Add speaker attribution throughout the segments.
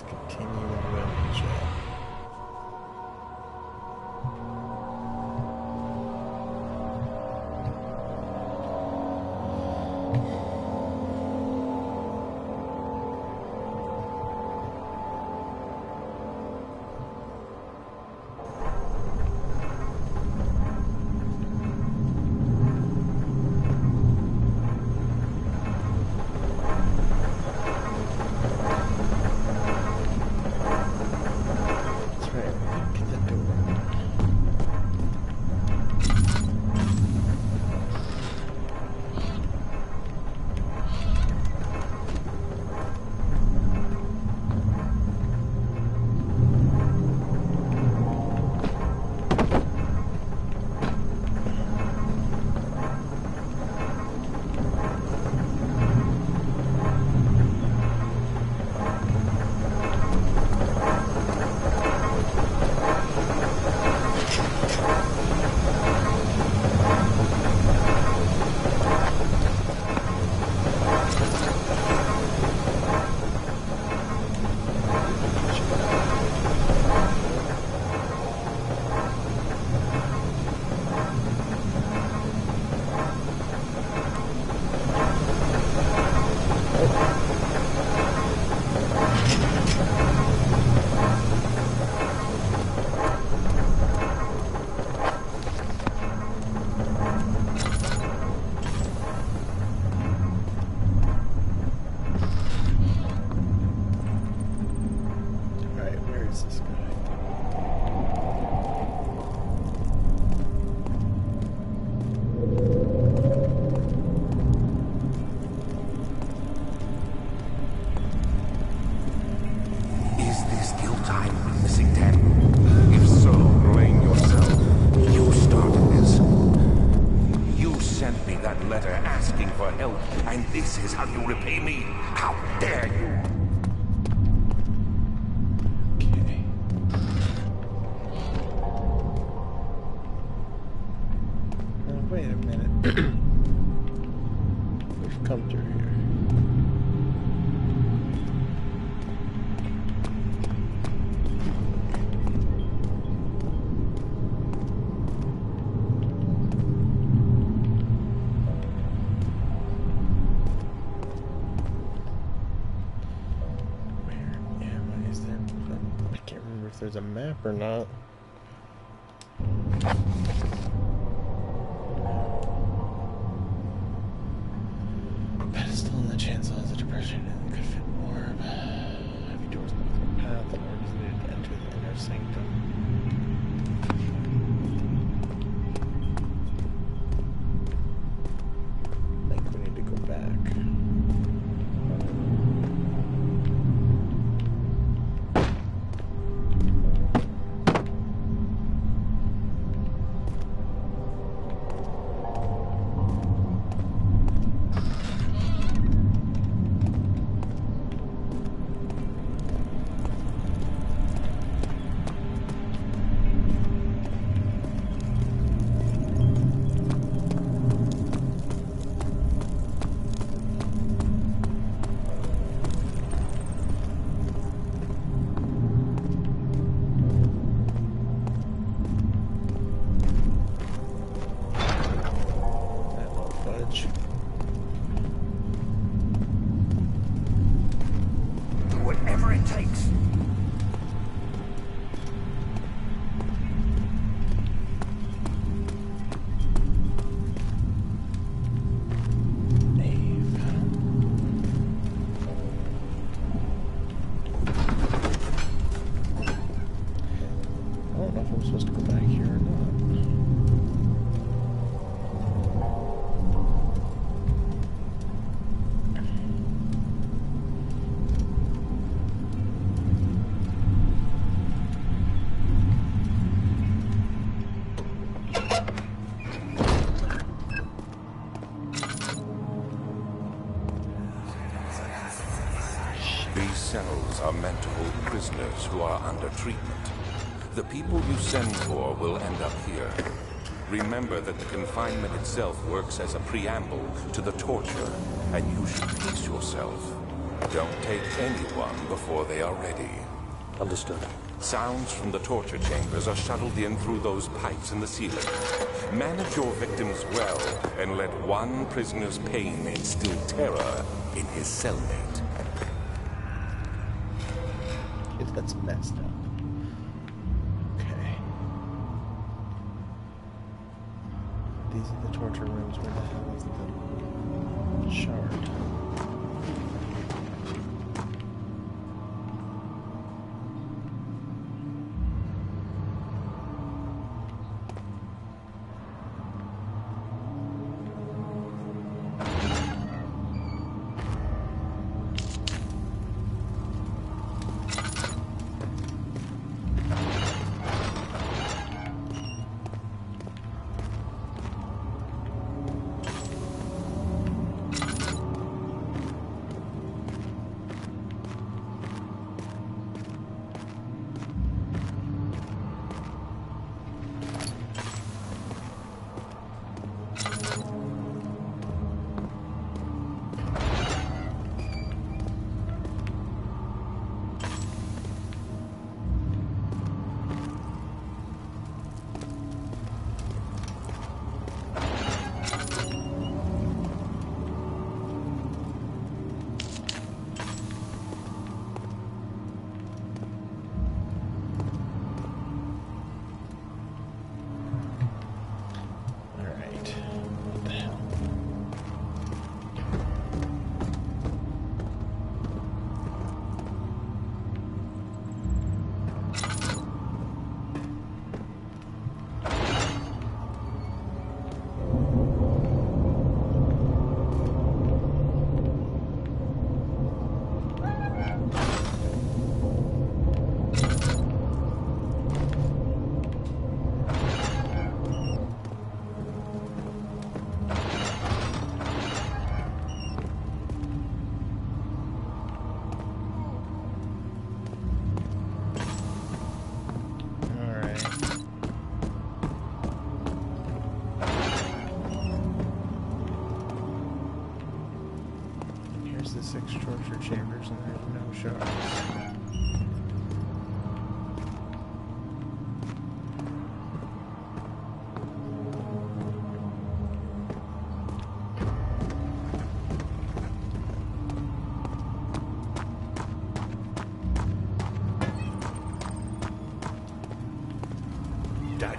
Speaker 1: Let's continue with Amnesia. Wait a minute. We've come through here. Where am I? Is there? I can't remember if there's a map or not. Pedestal and the chancel has a depression and could fit more. Heavy doors block the path in order to enter the inner sanctum. I think we need to go back.
Speaker 2: Whatever it takes.
Speaker 1: I don't know if I'm supposed to go back here or not.
Speaker 3: These cells are meant to hold prisoners who are under treatment. The people you send for will end up here. Remember that the confinement itself works as a preamble to the torture, and you should pace yourself. Don't take anyone before they are ready.
Speaker 4: Understood.
Speaker 3: Sounds from the torture chambers are shuttled in through those pipes in the ceiling. Manage your victims well, and let one prisoner's pain instill terror in his cellmate.
Speaker 1: Okay, that's messed up. Okay. These are the torture rooms. Where the hell is the shard? The 6 torture chambers, and there's no shards.
Speaker 2: Dad,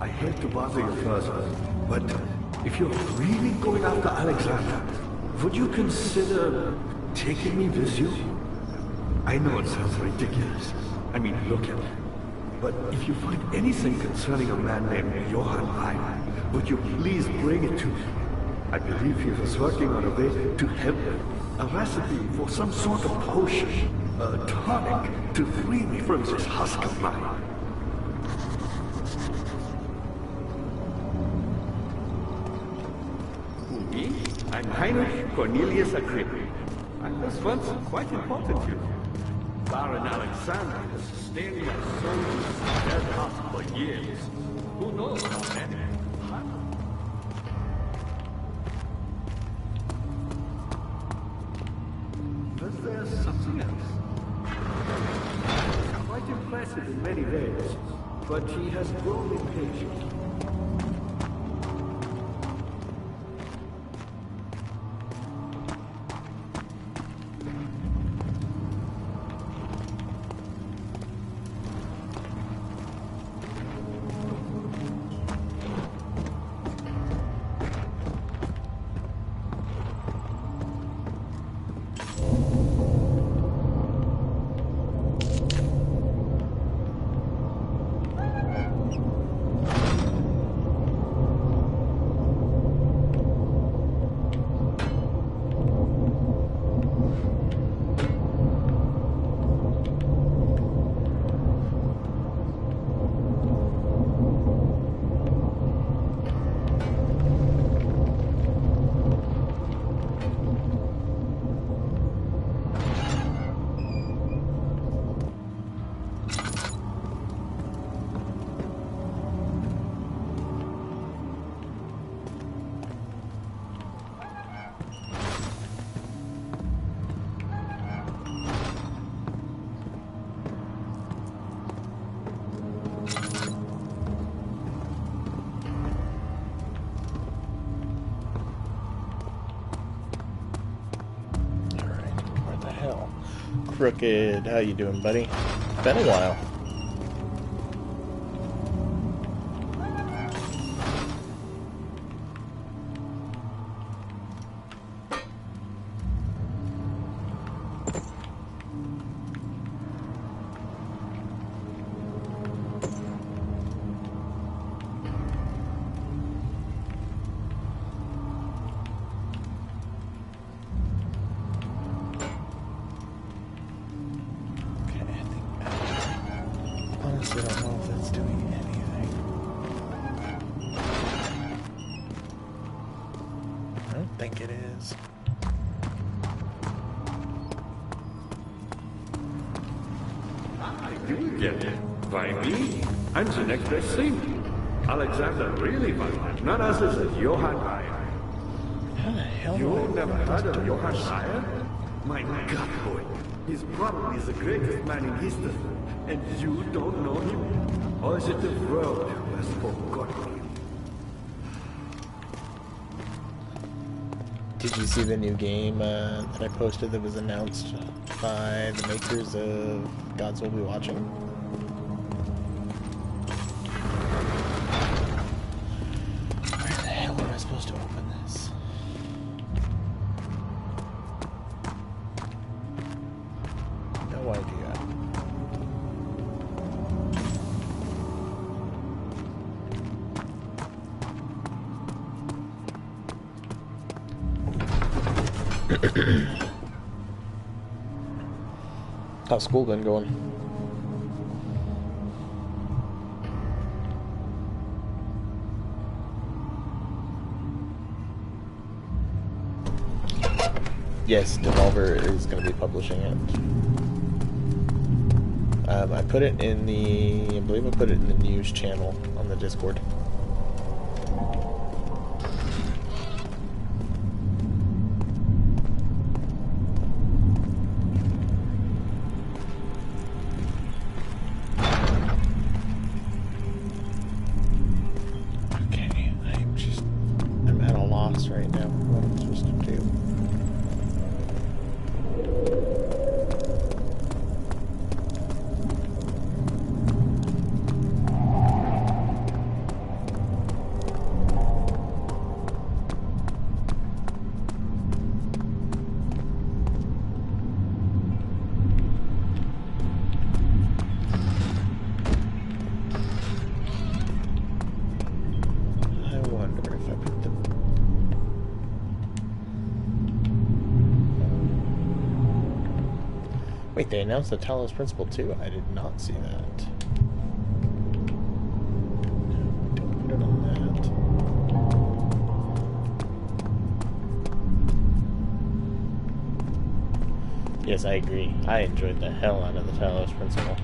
Speaker 2: I hate to bother you further, but if you're really going after Alexander, would you consider taking me with you? I know it sounds ridiculous. I mean, look at it. But if you find anything concerning a man named Johann Heim, would you please bring it to me? I believe he was working on a way to help a recipe for some sort of potion, a tonic, to free me from this husk of mine. I'm Heinrich Cornelius Agrippa. I was once quite important to you. Baron Alexander has sustained my soldier's dead heart for years. Who knows how many? But there's something else. Quite impressive in many ways, but he has grown impatient.
Speaker 1: Crooked. How you doing, buddy? Been a while. Honestly, I don't know if that's doing anything. I don't think it is.
Speaker 2: You get it. By me. I'm the next best thing. Alexander really fine. None other than Johann Meyer.
Speaker 1: How the hell do
Speaker 2: You
Speaker 1: I
Speaker 2: never
Speaker 1: know
Speaker 2: heard
Speaker 1: this
Speaker 2: of Johann
Speaker 1: person?
Speaker 2: Meyer? My God, boy. He's probably the greatest man in history. And you don't know him? Or is it the world who has forgotten him?
Speaker 1: Did you see the new game that I posted that was announced by the makers of Gods Will Be Watching? Where the hell am I supposed to open this? No idea. How's school been going? Yes, Devolver is going to be publishing it. I put it in the, I believe I put it in the news channel on the Discord. Right now, what I'm supposed to do. I wonder if I put the Wait, they announced the Talos Principle too? I did not see that. No, don't put it on that. Yes, I agree. I enjoyed the hell out of the Talos Principle.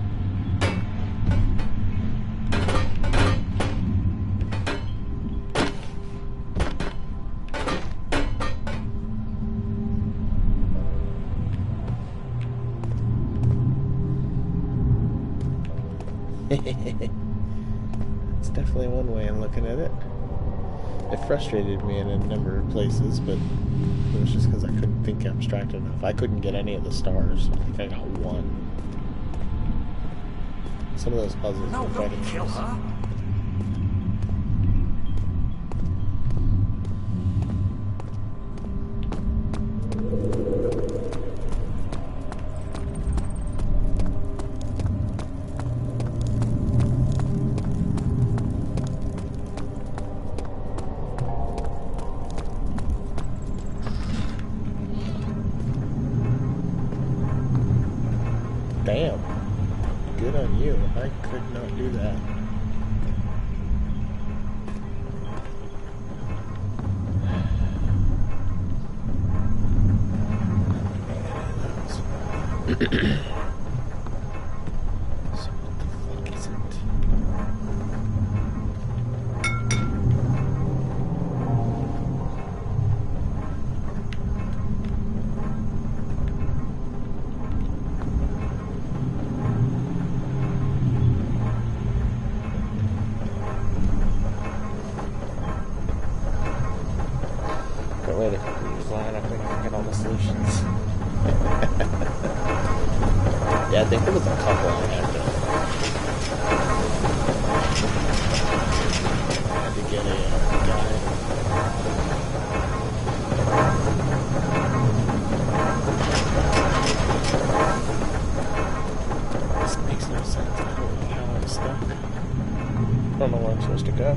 Speaker 1: It's definitely one way of looking at it. It frustrated me in a number of places, but it was just because I couldn't think abstract enough. I couldn't get any of the stars. I think I got one. Some of those puzzles were quite interesting. Damn. Good on you. I could not do that. So what the fuck is it? Wait a minute, I think I can get all the solutions. Yeah, I think there was a couple I had to get a guy. This makes no sense. I don't know how I'm stuck. I don't know where I'm supposed to go.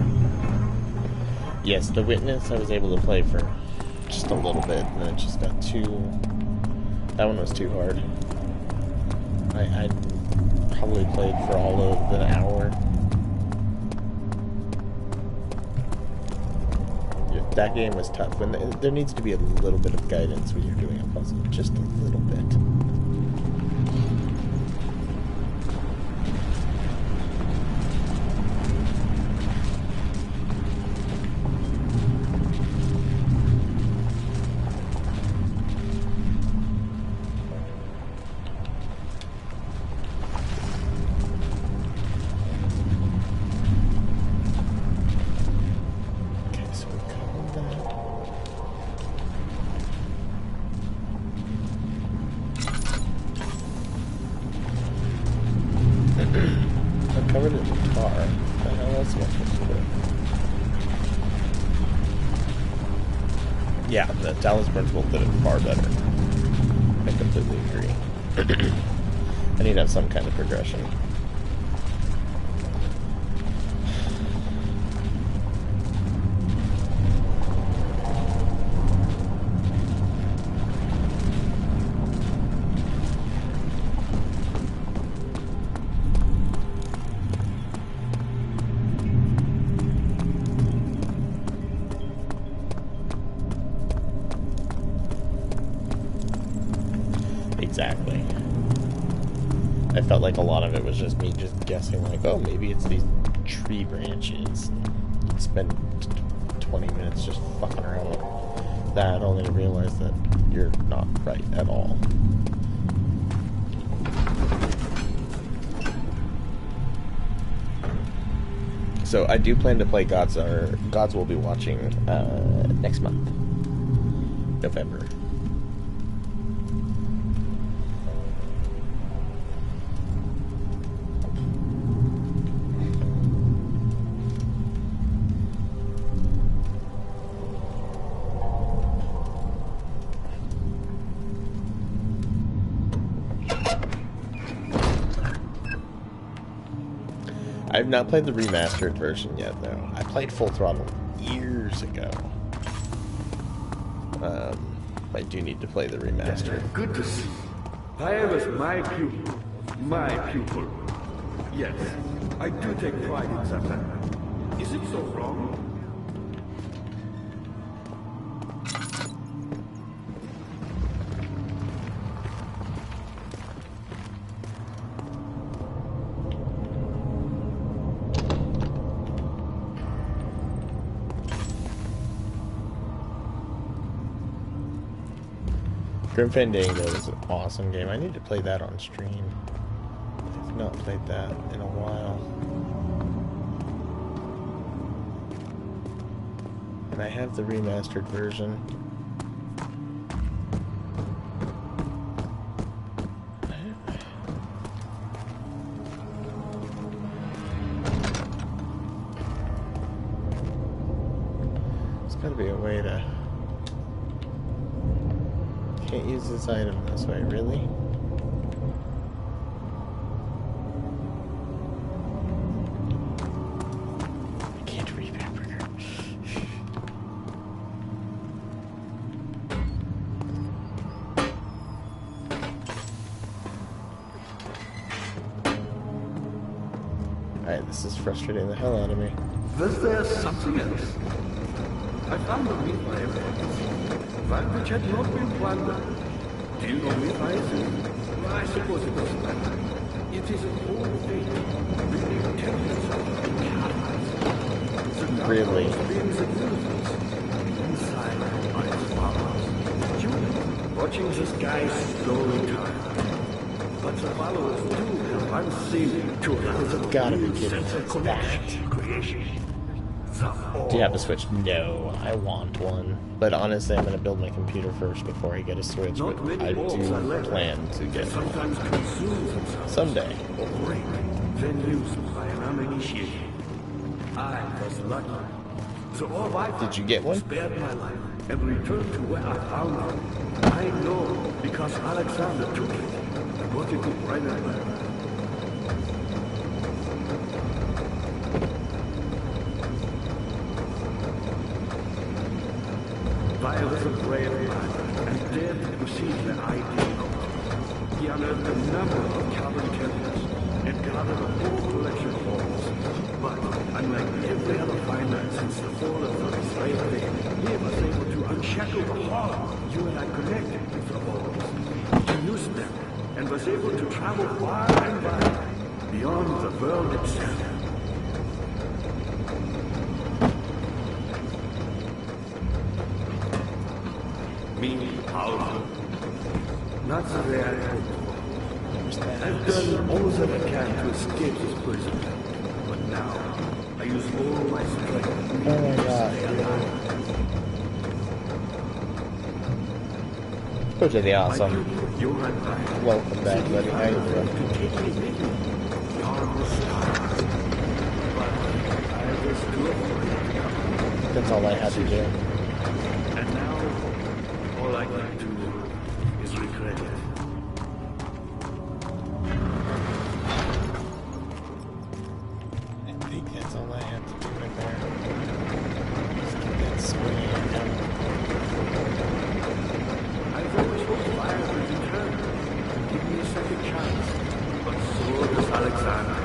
Speaker 1: Yes, The Witness I was able to play for just a little bit, and then it just got too... That one was too hard. I probably played for all of an hour. Yeah, that game was tough. When there needs to be a little bit of guidance when you're doing a puzzle, just a little bit. Covered in tar. What the hell else am I supposed to do? Yeah, the Talos Principle did it far better. I completely agree. I need to have some kind of progression. Exactly. I felt like a lot of it was just me just guessing, like, oh, maybe it's these tree branches. Spend 20 minutes just fucking around with that, only to realize that you're not right at all. So I do plan to play Gods will be watching next month, November. I've not played the remastered version yet, though. I played Full Throttle years ago. I do need to play the remastered.
Speaker 2: Good to see. Pyre is my pupil. My pupil. Yes, I do take pride in that. Is it so wrong?
Speaker 1: Grim Fandango is an awesome game. I need to play that on stream. I've not played that in a while. And I have the remastered version. There's gotta be a way to... Can't use this item this way, really? I can't read hamburger. Alright, this is frustrating the hell out of me.
Speaker 2: Was there something else? I found the replay of one which had not been plundered. Do you know replies? I suppose it doesn't matter. It is an old fate.
Speaker 1: Really?
Speaker 2: Inside are his followers. Watching the skies slowly turn. But the followers do have unseen to another
Speaker 1: Gotta be kidding.
Speaker 2: sense of connection. Creation.
Speaker 1: Do you have a Switch? No, I want one. But honestly, I'm going to build my computer first before I get a Switch. But I do plan to get one someday.
Speaker 2: Then used by an uninitiated. I was lucky. So all my
Speaker 1: Did you get one?
Speaker 2: spared my life and returned to where I found it. I know because Alexander took it and brought it to Brandenburg. I was a brave man and dared to proceed where I did not. He unearthed a number of Calvin temples and gathered a whole collection of balls. But unlike every other finder since the fall of the Israel day, he was able to unshackle the horror you and I connected with the balls. He used them and was able to travel far and wide beyond the world itself. Meaning powerful. Not the way I hoped for. I've done all that I can to escape this prison. But now, I use all my strength
Speaker 1: Oh my
Speaker 2: to
Speaker 1: god.
Speaker 2: stay alive.
Speaker 1: Pretty awesome.
Speaker 2: You're right.
Speaker 1: Welcome back, buddy. How you doing?
Speaker 2: To take me with you. The arm was scarred. But I was too afraid to come.
Speaker 1: That's all I had to do.
Speaker 2: And now, all I can do is regret it.
Speaker 1: I think that's all I have to do right there. Just get that swing out.
Speaker 2: I've always hoped fire would return and give me a second chance. But so does Alexander.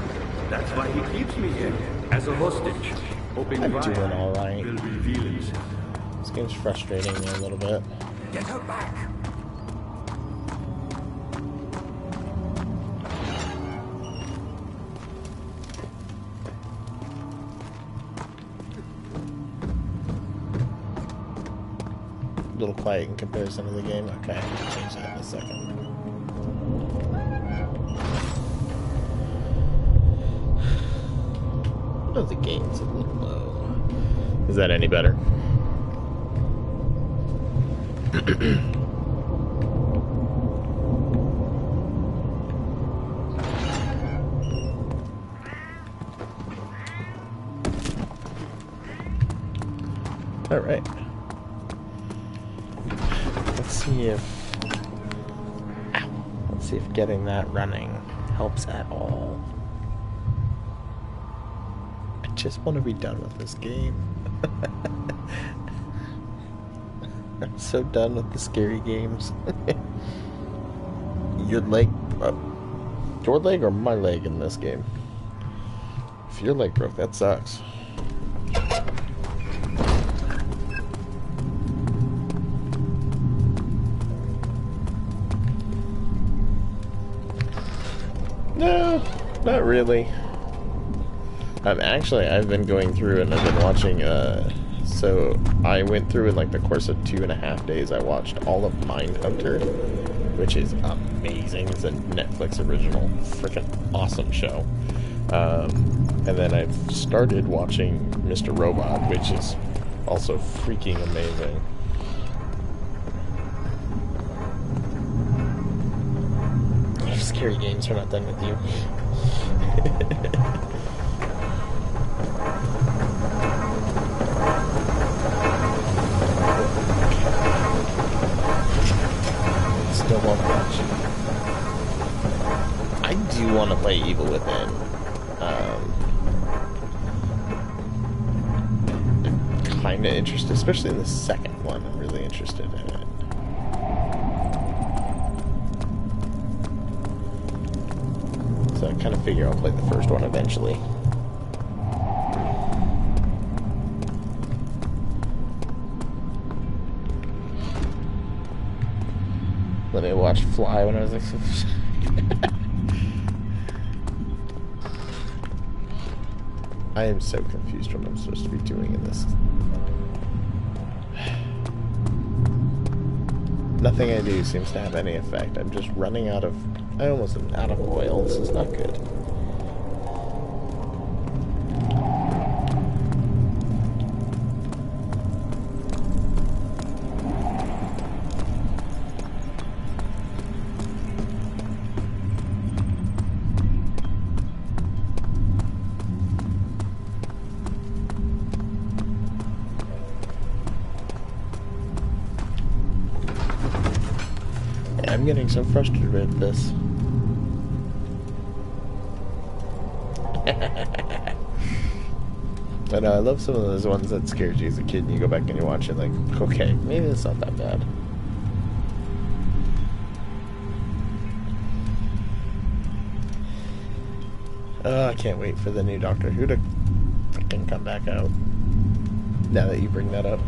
Speaker 2: That's why he keeps me here as a hostage, hoping
Speaker 1: I'm
Speaker 2: fire
Speaker 1: doing all right.
Speaker 2: will reveal himself.
Speaker 1: This game's frustrating me a little bit.
Speaker 3: Get her back!
Speaker 1: A little quiet in comparison to the game. Okay, I can change that in a second. Oh, the game's a little low. Is that any better? All right. Let's see if getting that running helps at all. I just want to be done with this game. I'm so done with the scary games. Your leg or my leg in this game? If your leg broke, that sucks. No, not really. Actually, I've been going through and I've been watching, so I went through in like the course of 2.5 days, I watched all of Mindhunter, which is amazing. It's a Netflix original, freaking awesome show. And then I've started watching Mr. Robot, which is also freaking amazing. Scary games are not done with you. Still won't watch. I do want to play Evil Within. Kind of interested, especially in the second one. I'm really interested in it. So I kind of figure I'll play the first one eventually. When I watched Fly when I was like... I am so confused what I'm supposed to be doing in this. Nothing I do seems to have any effect. I'm just running out of... I almost am out of oil. This is not good. I'm getting so frustrated with this. I know, I love some of those ones that scared you as a kid and you go back and you watch it like, okay, maybe it's not that bad. Oh, I can't wait for the new Doctor Who to fucking come back out. Now that you bring that up.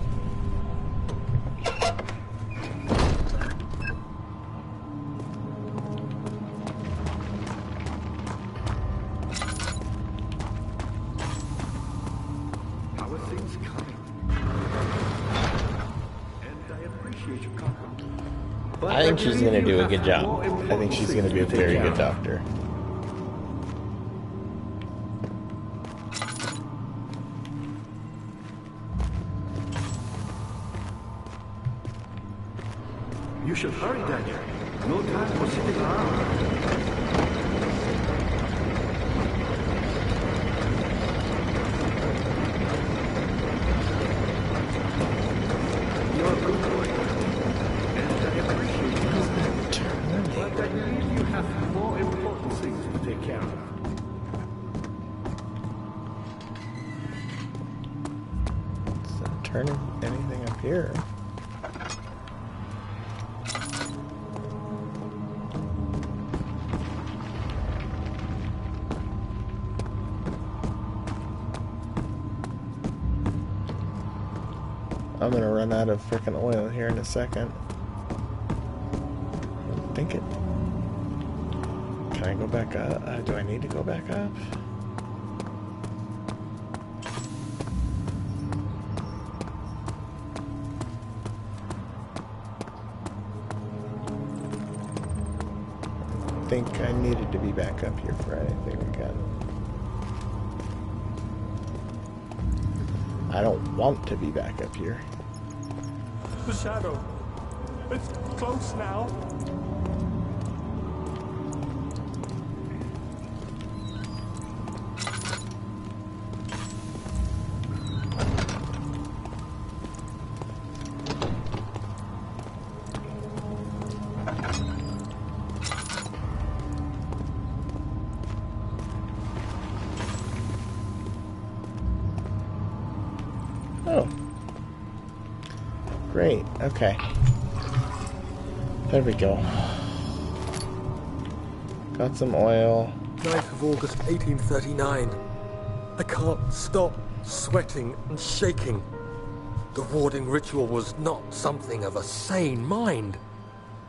Speaker 2: How are things coming? And I appreciate your compliment. But
Speaker 1: I think she's
Speaker 2: believe
Speaker 1: going to
Speaker 2: you
Speaker 1: do a
Speaker 2: have
Speaker 1: good job.
Speaker 2: more
Speaker 1: I think
Speaker 2: important
Speaker 1: she's
Speaker 2: things
Speaker 1: going to be a
Speaker 2: to take
Speaker 1: very
Speaker 2: care
Speaker 1: good
Speaker 2: of.
Speaker 1: doctor.
Speaker 2: You should hurry, Daniel. No time for sitting around. You're a good boy. And I appreciate you. But I believe you have more important things to take care of.
Speaker 1: Is that turning anything up here? I'm gonna run out of freaking oil here in a second. I think it. Can I go back up? Do I need to go back up? I think I needed to be back up here for anything again. I don't want to be back up here.
Speaker 3: The shadow. It's close now.
Speaker 1: Oh. Great. Okay. There we go. Got some oil.
Speaker 4: 9th of August, 1839. I can't stop sweating and shaking. The warding ritual was not something of a sane mind.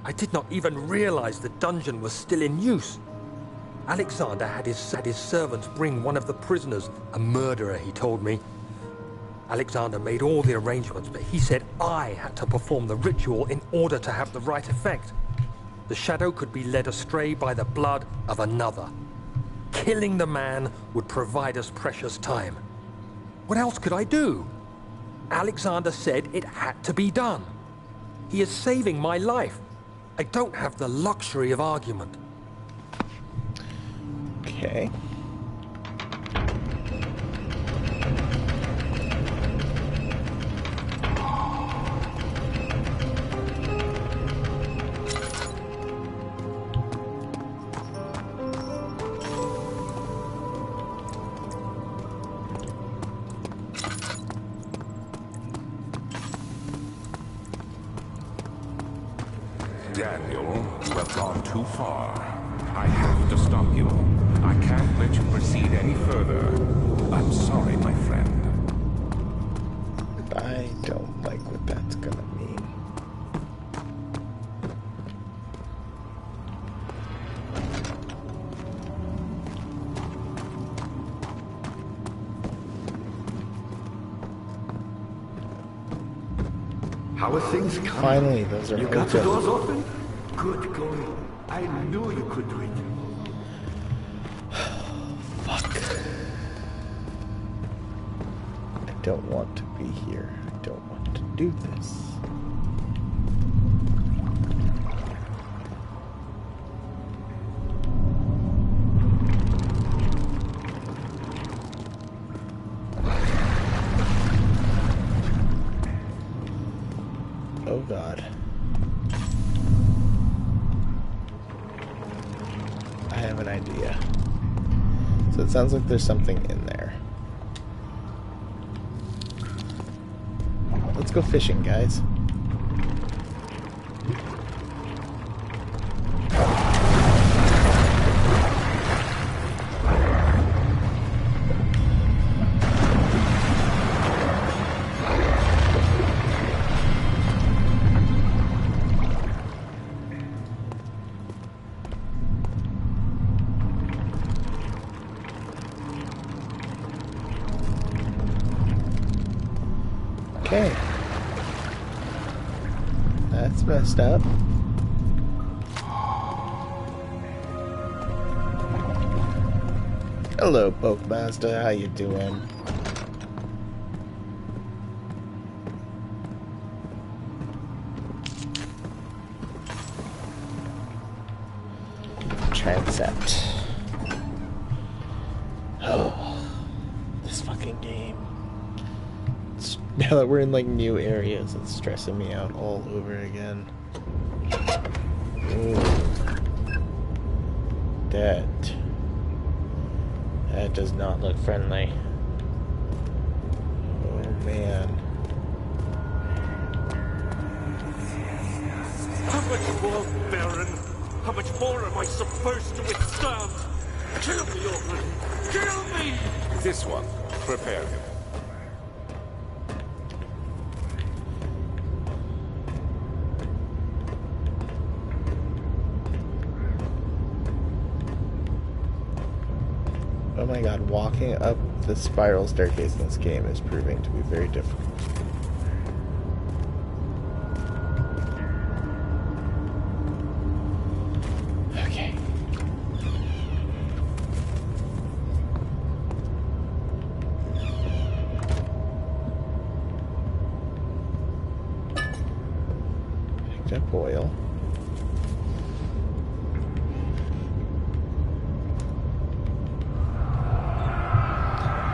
Speaker 4: I did not even realize the dungeon was still in use. Alexander had his servants bring one of the prisoners, a murderer, he told me. Alexander made all the arrangements, but he said I had to perform the ritual in order to have the right effect. The shadow could be led astray by the blood of another. Killing the man would provide us precious time. What else could I do? Alexander said it had to be done. He is saving my life. I don't have the luxury of argument.
Speaker 1: Okay.
Speaker 3: Daniel, you have gone too far. I have to stop you. I can't let you proceed any further. I'm sorry, my friend.
Speaker 1: I don't like what that's gonna mean.
Speaker 2: How are things coming?
Speaker 1: Finally, those are
Speaker 2: You got the
Speaker 1: open.
Speaker 2: doors open? Good going. I knew you could do it.
Speaker 1: Fuck. I don't want to be here. I don't want to do this. Oh God. idea. So it sounds like there's something in there. Let's go fishing, guys. Okay. That's messed up. Hello, Pokemasta. How you doing? Transept. Oh, this fucking game. Now that we're in like new areas, it's stressing me out all over again. Ooh. That does not look friendly. Oh man.
Speaker 5: How much more, Baron? How much more am I supposed to withstand? Kill me already! Kill me!
Speaker 3: This one. Prepare him.
Speaker 1: Oh my god, walking up the spiral staircase in this game is proving to be very difficult. Okay. Picked up oil.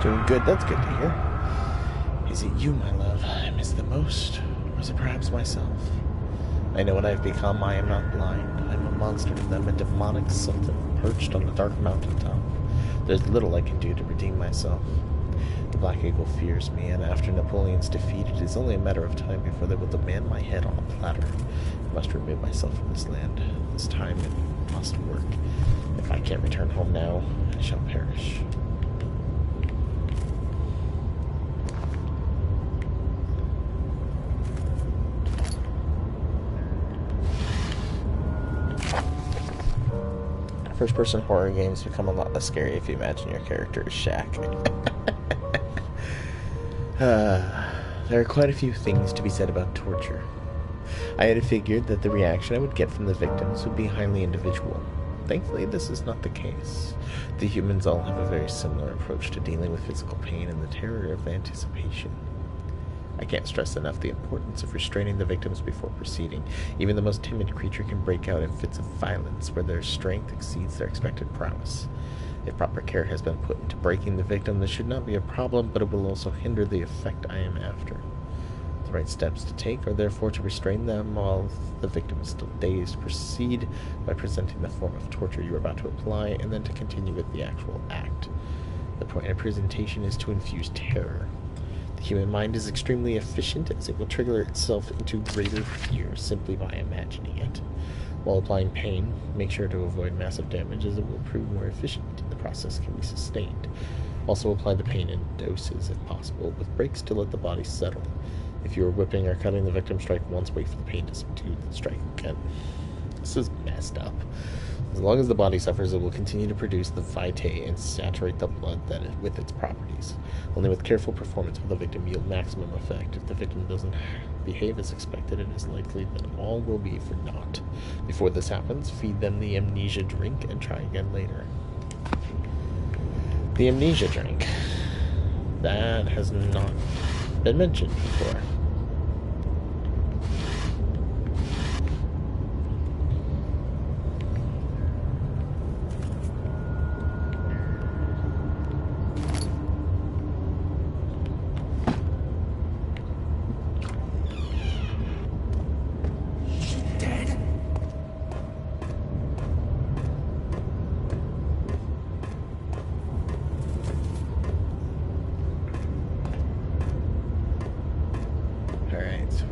Speaker 1: Doing good, that's good to hear. Is it you, my love, I miss the most? Or is it perhaps myself? I know what I've become, I am not blind. I'm a monster to them, a demonic sultan perched on the dark mountaintop. There's little I can do to redeem myself. The Black Eagle fears me, and after Napoleon's defeat, it is only a matter of time before they will demand my head on a platter. I must remove myself from this land. This time it must work. If I can't return home now, I shall perish. First-person horror games become a lot less scary if you imagine your character is Shaq. There are quite a few things to be said about torture. I had figured that the reaction I would get from the victims would be highly individual. Thankfully, this is not the case. The humans all have a very similar approach to dealing with physical pain and the terror of anticipation. I can't stress enough the importance of restraining the victims before proceeding. Even the most timid creature can break out in fits of violence where their strength exceeds their expected prowess. If proper care has been put into breaking the victim, this should not be a problem, but it will also hinder the effect I am after. The right steps to take are therefore to restrain them while the victim is still dazed. Proceed by presenting the form of torture you are about to apply, and then to continue with the actual act. The point of presentation is to infuse terror. The human mind is extremely efficient, as it will trigger itself into greater fear simply by imagining it. While applying pain, make sure to avoid massive damage, as it will prove more efficient and the process can be sustained. Also apply the pain in doses if possible, with breaks to let the body settle. If you are whipping or cutting the victim, strike once, wait for the pain to subdue, then strike again. This is messed up. As long as the body suffers, it will continue to produce the vitae and saturate the blood with its properties. Only with careful performance will the victim yield maximum effect. If the victim doesn't behave as expected, it is likely that all will be for naught. Before this happens, feed them the amnesia drink and try again later. The amnesia drink. That has not been mentioned before.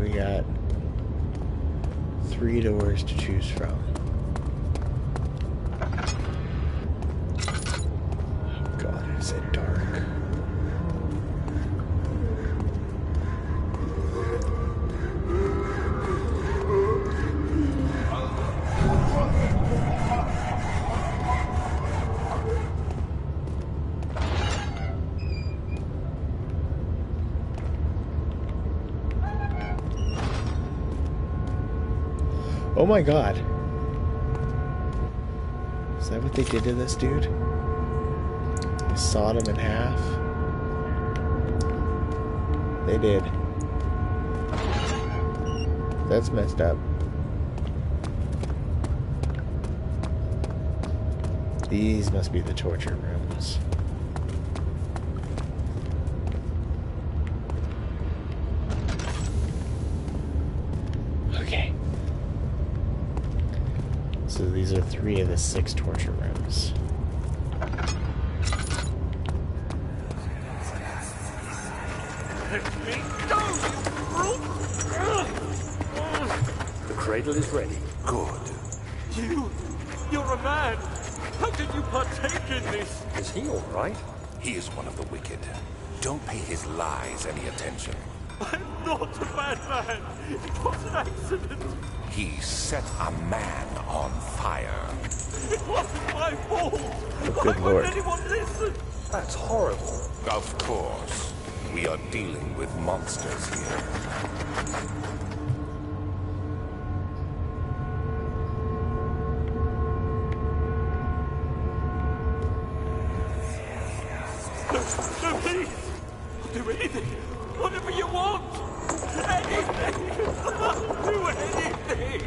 Speaker 1: We got 3 doors to choose from. Oh God, is it dark? Oh my God. Is that what they did to this dude? They sawed him in half? They did. That's messed up. These must be the torture rooms. Okay. So these are 3 of the 6 torture rooms.
Speaker 5: Let me go, you brute!
Speaker 4: The cradle is ready.
Speaker 3: Good.
Speaker 5: You're a man! How can you partake in this?
Speaker 4: Is he all right?
Speaker 3: He is one of the wicked. Don't pay his lies any attention.
Speaker 5: I'm not a bad man! It was an accident!
Speaker 3: He set a man on fire.
Speaker 5: It wasn't my fault!
Speaker 1: Good
Speaker 5: Why
Speaker 1: Lord.
Speaker 5: won't anyone listen?
Speaker 4: That's horrible.
Speaker 3: Of course. We are dealing with monsters here.
Speaker 5: No, please! I'll do anything! Whatever you want! Anything! I'll do anything!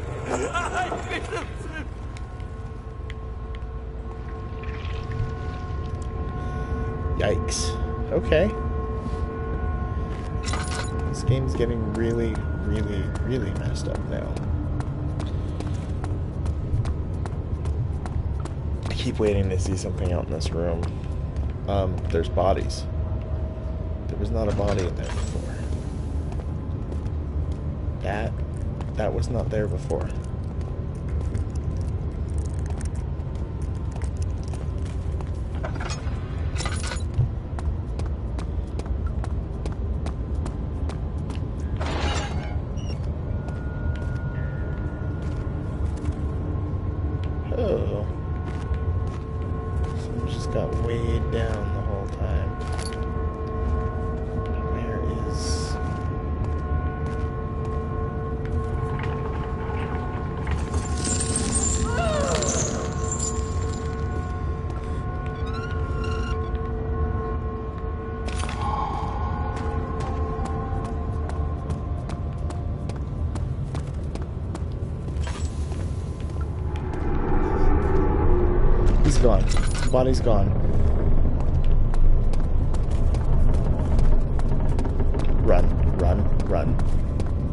Speaker 5: I'm innocent!
Speaker 1: Yikes. Okay. This game's getting really, really, really messed up now. I keep waiting to see something out in this room. There's bodies. There was not a body in there before. That was not there before. Oh. Someone just got weighed down the whole time. Where is... He's gone. His body's gone. Run, run, run,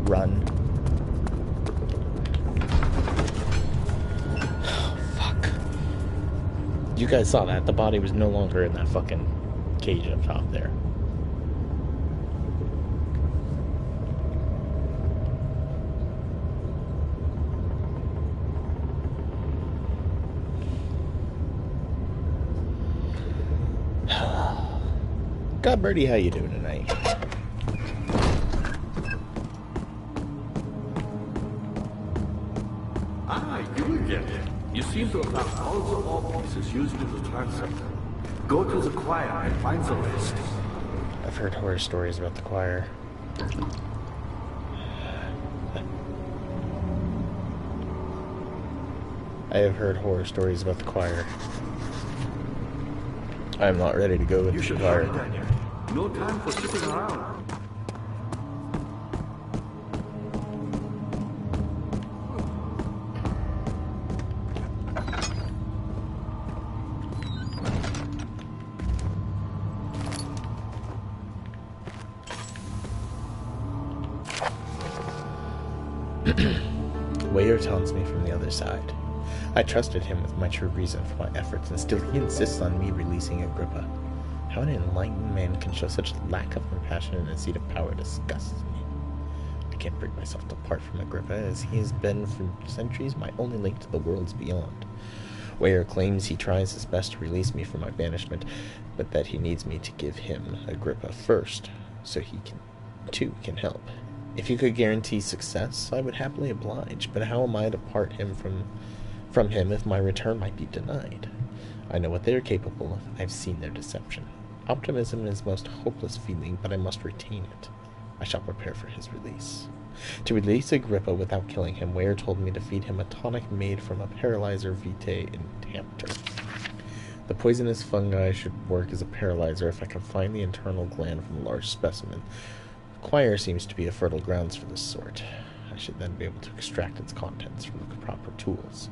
Speaker 1: run. Oh, fuck. You guys saw that. The body was no longer in that fucking cage up top there. God, Birdie, how you doing tonight?
Speaker 2: Ah, you again. You seem to have found all the ore pieces used in the transept. Go to the choir and find the rest.
Speaker 1: I've heard horror stories about the choir. I have heard horror stories about the choir. I'm not ready to go with
Speaker 2: You
Speaker 1: the
Speaker 2: should
Speaker 1: choir.
Speaker 2: hurry, Daniel. No time for sitting around.
Speaker 1: Waiter taunts me from the other side. I trusted him with my true reason for my efforts, and still he insists on me releasing Agrippa. How an enlightened man can show such lack of compassion and a seat of power disgusts me. To can't bring myself to part from Agrippa, as he has been for centuries my only link to the worlds beyond. Weyer claims he tries his best to release me from my banishment, but that he needs me to give him Agrippa first, so he can help. If you could guarantee success, I would happily oblige, but how am I to part him from him if my return might be denied? I know what they are capable of. I've seen their deception. Optimism is most hopeless feeling, but I must retain it. I shall prepare for his release. To release Agrippa without killing him, Weyer told me to feed him a tonic made from a paralyzer vitae in Tamter. The poisonous fungi should work as a paralyzer if I can find the internal gland from a large specimen. The choir seems to be a fertile grounds for this sort. I should then be able to extract its contents from the proper tools.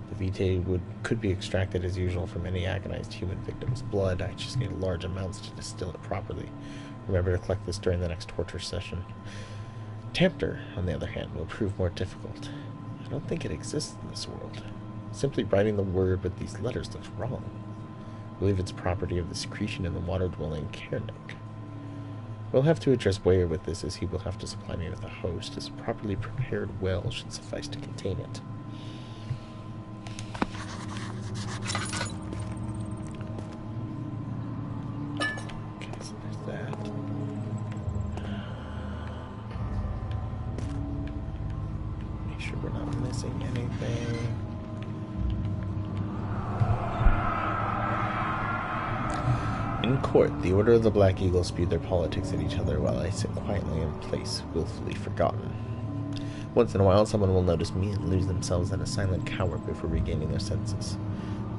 Speaker 1: The vitae could be extracted as usual from any agonized human victim's blood. I just need large amounts to distill it properly. Remember to collect this during the next torture session. Tamter, on the other hand, will prove more difficult. I don't think it exists in this world. Simply writing the word with these letters looks wrong. I believe it's property of the secretion in the water-dwelling Kernic. We'll have to address Weyer with this, as he will have to supply me with a host, as a properly prepared well should suffice to contain it. Okay, so there's that. Make sure we're not missing anything. In court, the Order of the Black Eagle spew their politics at each other while I sit quietly in place, willfully forgotten. Once in a while, someone will notice me and lose themselves in a silent cower before regaining their senses.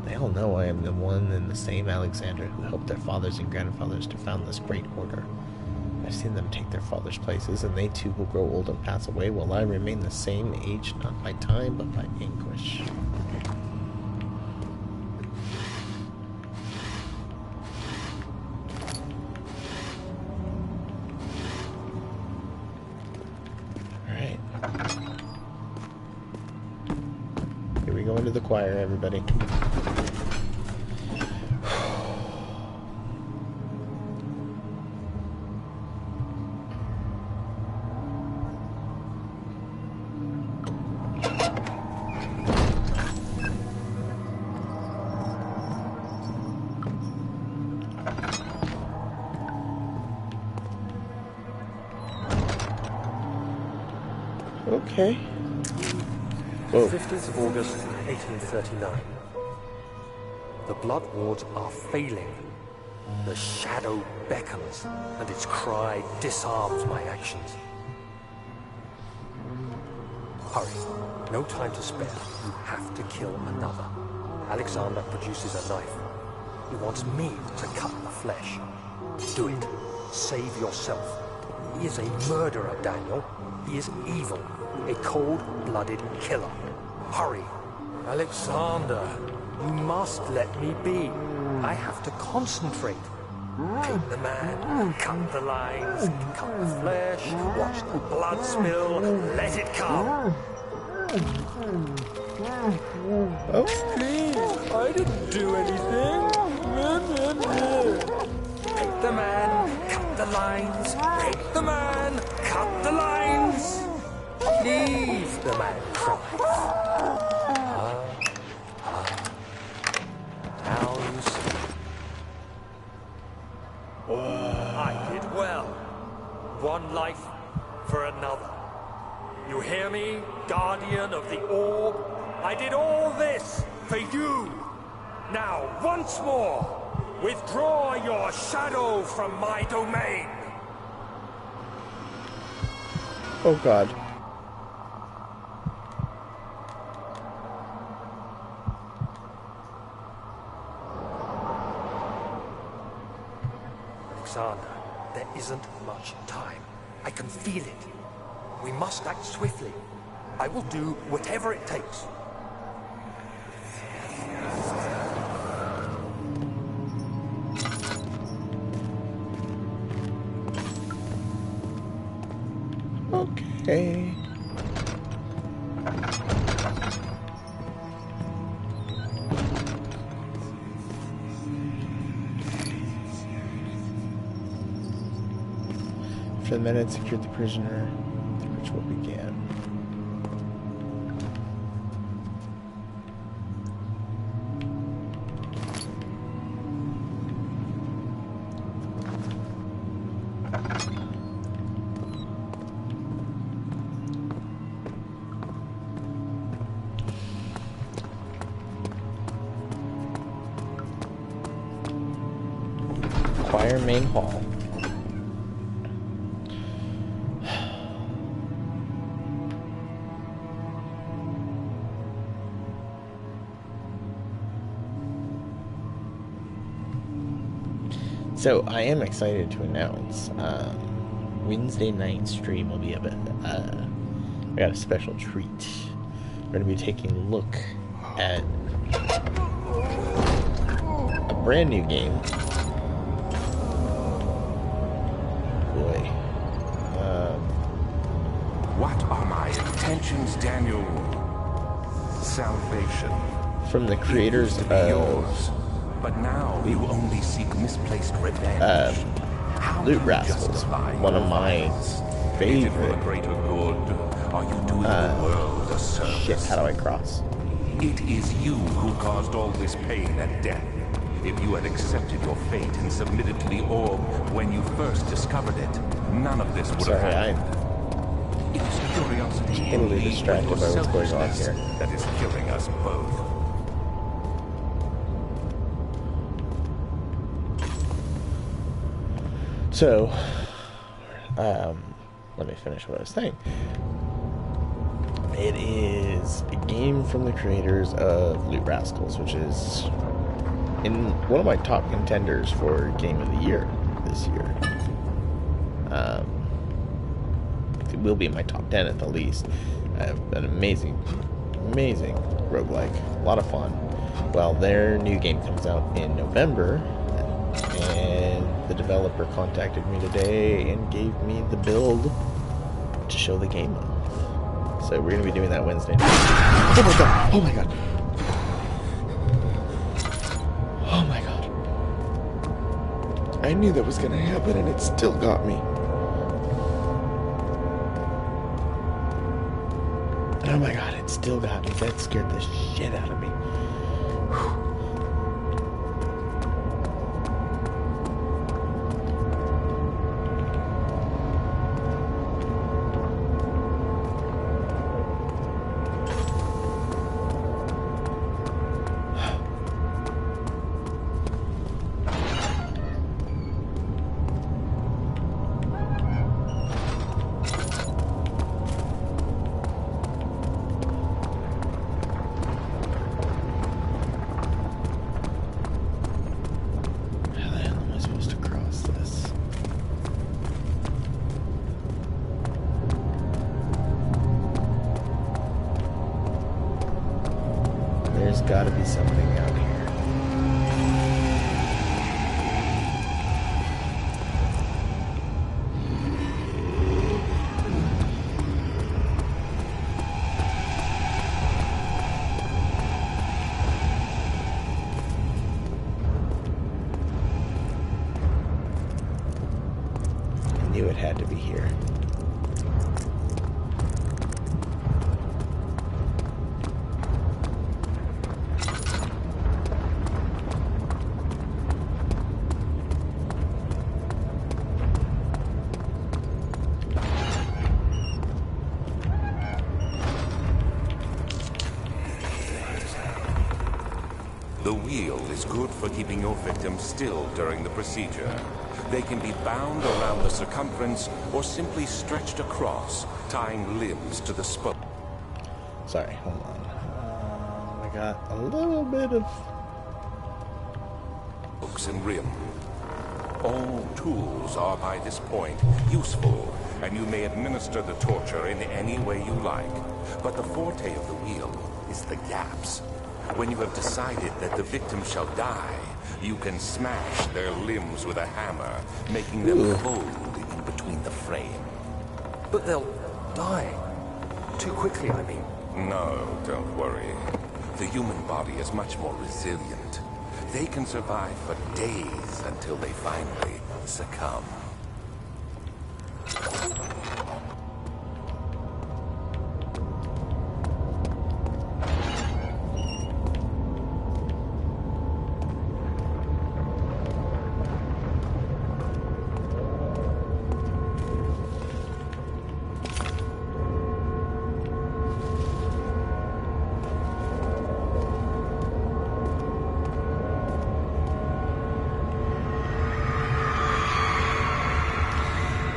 Speaker 1: They all know I am the one and the same Alexander who helped their fathers and grandfathers to found this great order. I've seen them take their fathers' places, and they too will grow old and pass away, while I remain the same age, not by time, but by anguish. Into the choir, everybody. Okay. Whoa.
Speaker 4: 15th of August, 1839. The blood wards are failing. The shadow beckons, and its cry disarms my actions. Hurry. No time to spare. You have to kill another. Alexander produces a knife. He wants me to cut the flesh. Do it. Save yourself. He is a murderer, Daniel. He is evil. A cold-blooded killer. Hurry. Alexander, you must let me be. I have to concentrate. Take the man, cut the lines, cut the flesh, watch the blood spill, let it come.
Speaker 1: Oh.
Speaker 4: Please, I didn't do anything. Take the man, cut the lines, take the man, cut the lines. Please, the man cries. Towns. I did well. One life for another. You hear me, guardian of the orb? I did all this for you. Now, once more, withdraw your shadow from my domain.
Speaker 1: Oh, God.
Speaker 4: Alexander, there isn't much time. I can feel it. We must act swiftly. I will do whatever it takes.
Speaker 1: Okay. After the men had secured the prisoner, they salvage what we can. Choir main hall. So I am excited to announce Wednesday night stream will be a bit. We got a special treat. We're going to be taking a look at a brand new game. Boy.
Speaker 3: What are my intentions, Daniel? Salvation.
Speaker 1: From the creators of
Speaker 3: yours. But now you only seek misplaced revenge.
Speaker 1: Loot Rascals, one of my favorite.
Speaker 3: For the greater good, are you doing the world a service?
Speaker 1: Shit, how do I cross?
Speaker 3: It is you who caused all this pain and death. If you had accepted your fate and submitted to the orb when you first discovered it, none of this would have happened. It is curiosity
Speaker 1: Totally distracted by what's going on here.
Speaker 3: That is killing us both.
Speaker 1: So, let me finish what I was saying. It is a game from the creators of Loot Rascals, which is in one of my top contenders for Game of the Year this year. It will be in my top 10 at the least. An amazing roguelike. A lot of fun. Well, their new game comes out in November, and the developer contacted me today and gave me the build to show the game of. So we're going to be doing that Wednesday night. Oh my god! Oh my god! Oh my god. I knew that was going to happen and it still got me. Oh my god, it still got me. That scared the shit out of me. Whew. There's got to be something out here. I knew it had to be here.
Speaker 3: The wheel is good for keeping your victim still during the procedure. They can be bound around the circumference or simply stretched across, tying limbs to the spoke.
Speaker 1: Sorry, hold on. I got a little bit of...
Speaker 3: Spokes and rim. All tools are by this point useful, and you may administer the torture in any way you like. But the forte of the wheel is the gaps. When you have decided that the victim shall die, you can smash their limbs with a hammer, making them fold in between the frame.
Speaker 4: But they'll die. Too quickly, I mean.
Speaker 3: No, don't worry. The human body is much more resilient. They can survive for days until they finally succumb.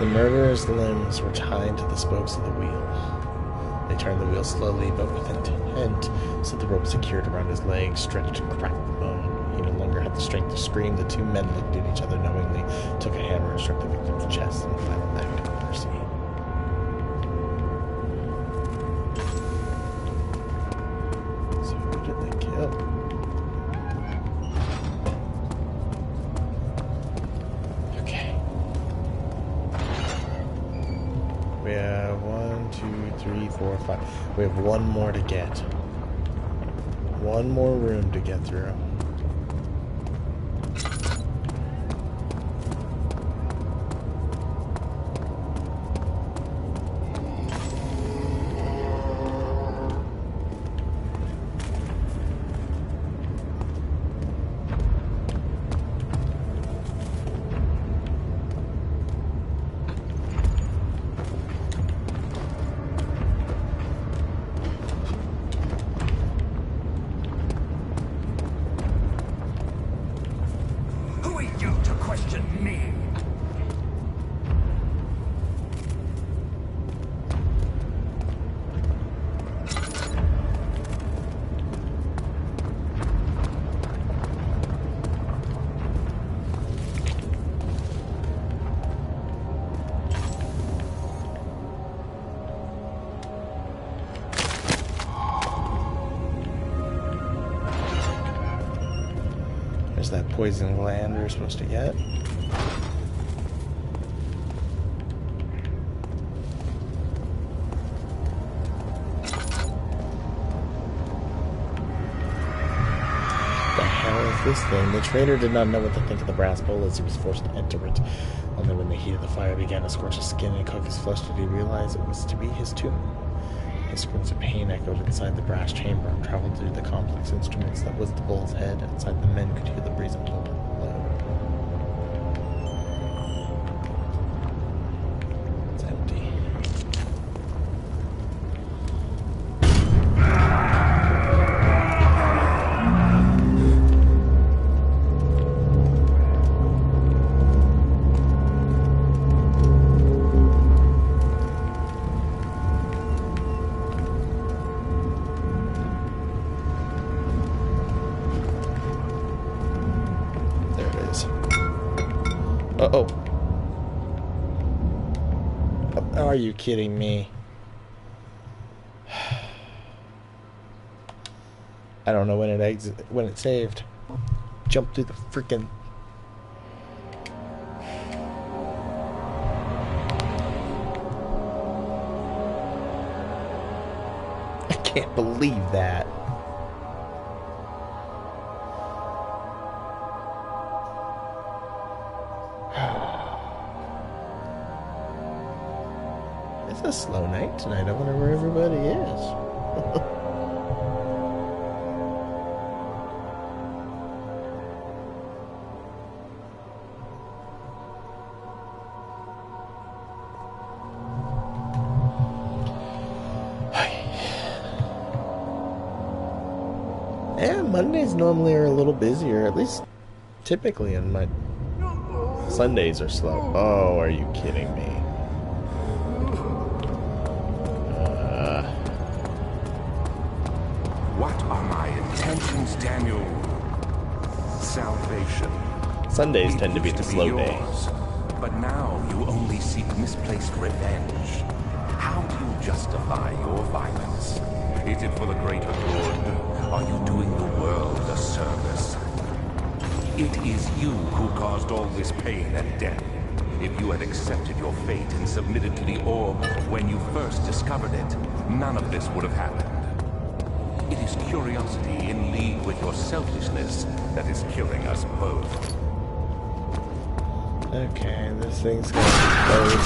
Speaker 1: The murderer's limbs were tied to the spokes of the wheel. They turned the wheel slowly, but with intent, so the rope secured around his legs stretched and cracked the bone. He no longer had the strength to scream. The two men looked at each other knowingly, took a hammer and struck the victim's chest in the final act of mercy. So who did they kill? Okay. We have 1, 2, 3, 4, 5. We have one more to get. One more room to get through.
Speaker 5: Who are you to question me?
Speaker 1: There's that poison gland we're supposed to get. The hell is this thing? The traitor did not know what to think of the brass bowl as he was forced to enter it. Only when the heat of the fire began to scorch his skin and cook his flesh did he realize it was to be his tomb. His screams of pain echoed inside the brass chamber and traveled through the complex instruments that was the bull's head. Outside, the men could hear the breeze and blow. It's empty. Uh-oh. Are you kidding me? I don't know when it saved. Jump through the freaking... I can't believe that. It's a slow night tonight. I wonder where everybody is. Yeah, Mondays normally are a little busier, at least typically, and my Sundays are slow. Oh, are you kidding me?
Speaker 3: What are my intentions, Daniel? Salvation.
Speaker 1: Sundays
Speaker 3: It
Speaker 1: tend to be
Speaker 3: used
Speaker 1: the slow day.
Speaker 3: yours, but now you only seek misplaced revenge. How do you justify your violence? Is it for the greater good? Are you doing the world a service? It is you who caused all this pain and death. If you had accepted your fate and submitted to the orb when you first discovered it, none of this would have happened. It is curiosity in league with your selfishness that is killing us both.
Speaker 1: Okay, this thing's gonna explode.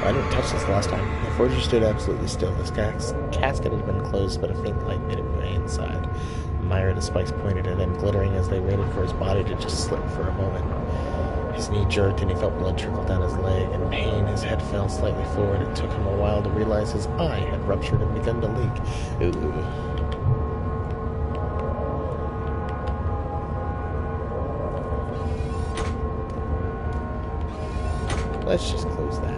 Speaker 1: I didn't touch this last time. The forger stood absolutely still. This casket had been closed, but a faint light made it way inside. Myra, the spikes pointed at him, glittering as they waited for his body to just slip for a moment. His His knee jerked and he felt blood trickle down his leg. In pain, his head fell slightly forward. It took him a while to realize his eye had ruptured and begun to leak. Ooh. Let's just close that.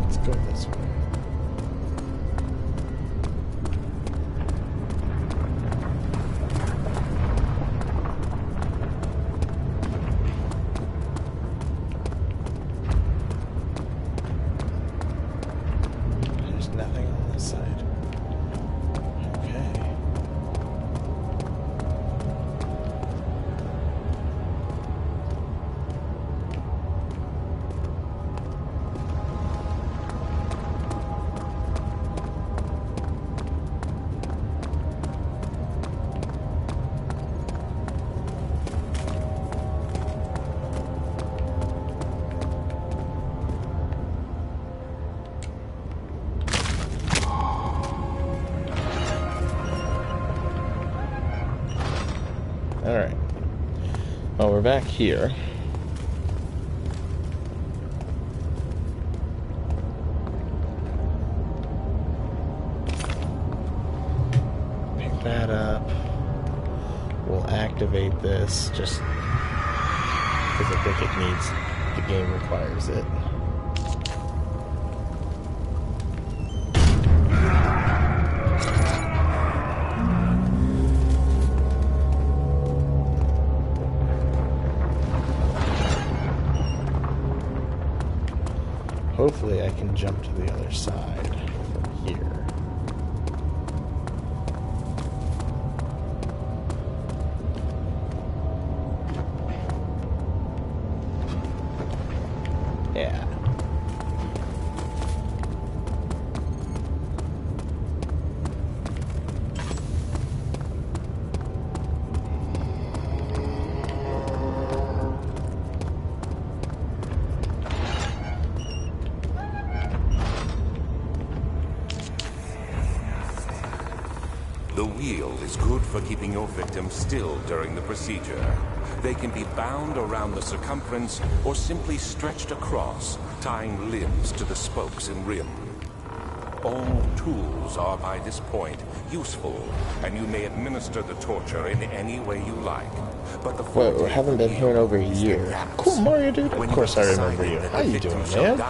Speaker 1: Let's go this way. There's nothing on this side. Okay. Alright. Well, we're back here. Pick that up. We'll activate this just because I think it needs, the game requires it. Hopefully I can jump to the other side from here. Yeah.
Speaker 3: The wheel is good for keeping your victim still during the procedure. They can be bound around the circumference or simply stretched across, tying limbs to the spokes and rim. All tools are by this point useful, and you may administer the torture in any way you like. But the
Speaker 1: Whoa, haven't been here in over a year. Cool, Mario dude. Of course I remember you. How you doing, man?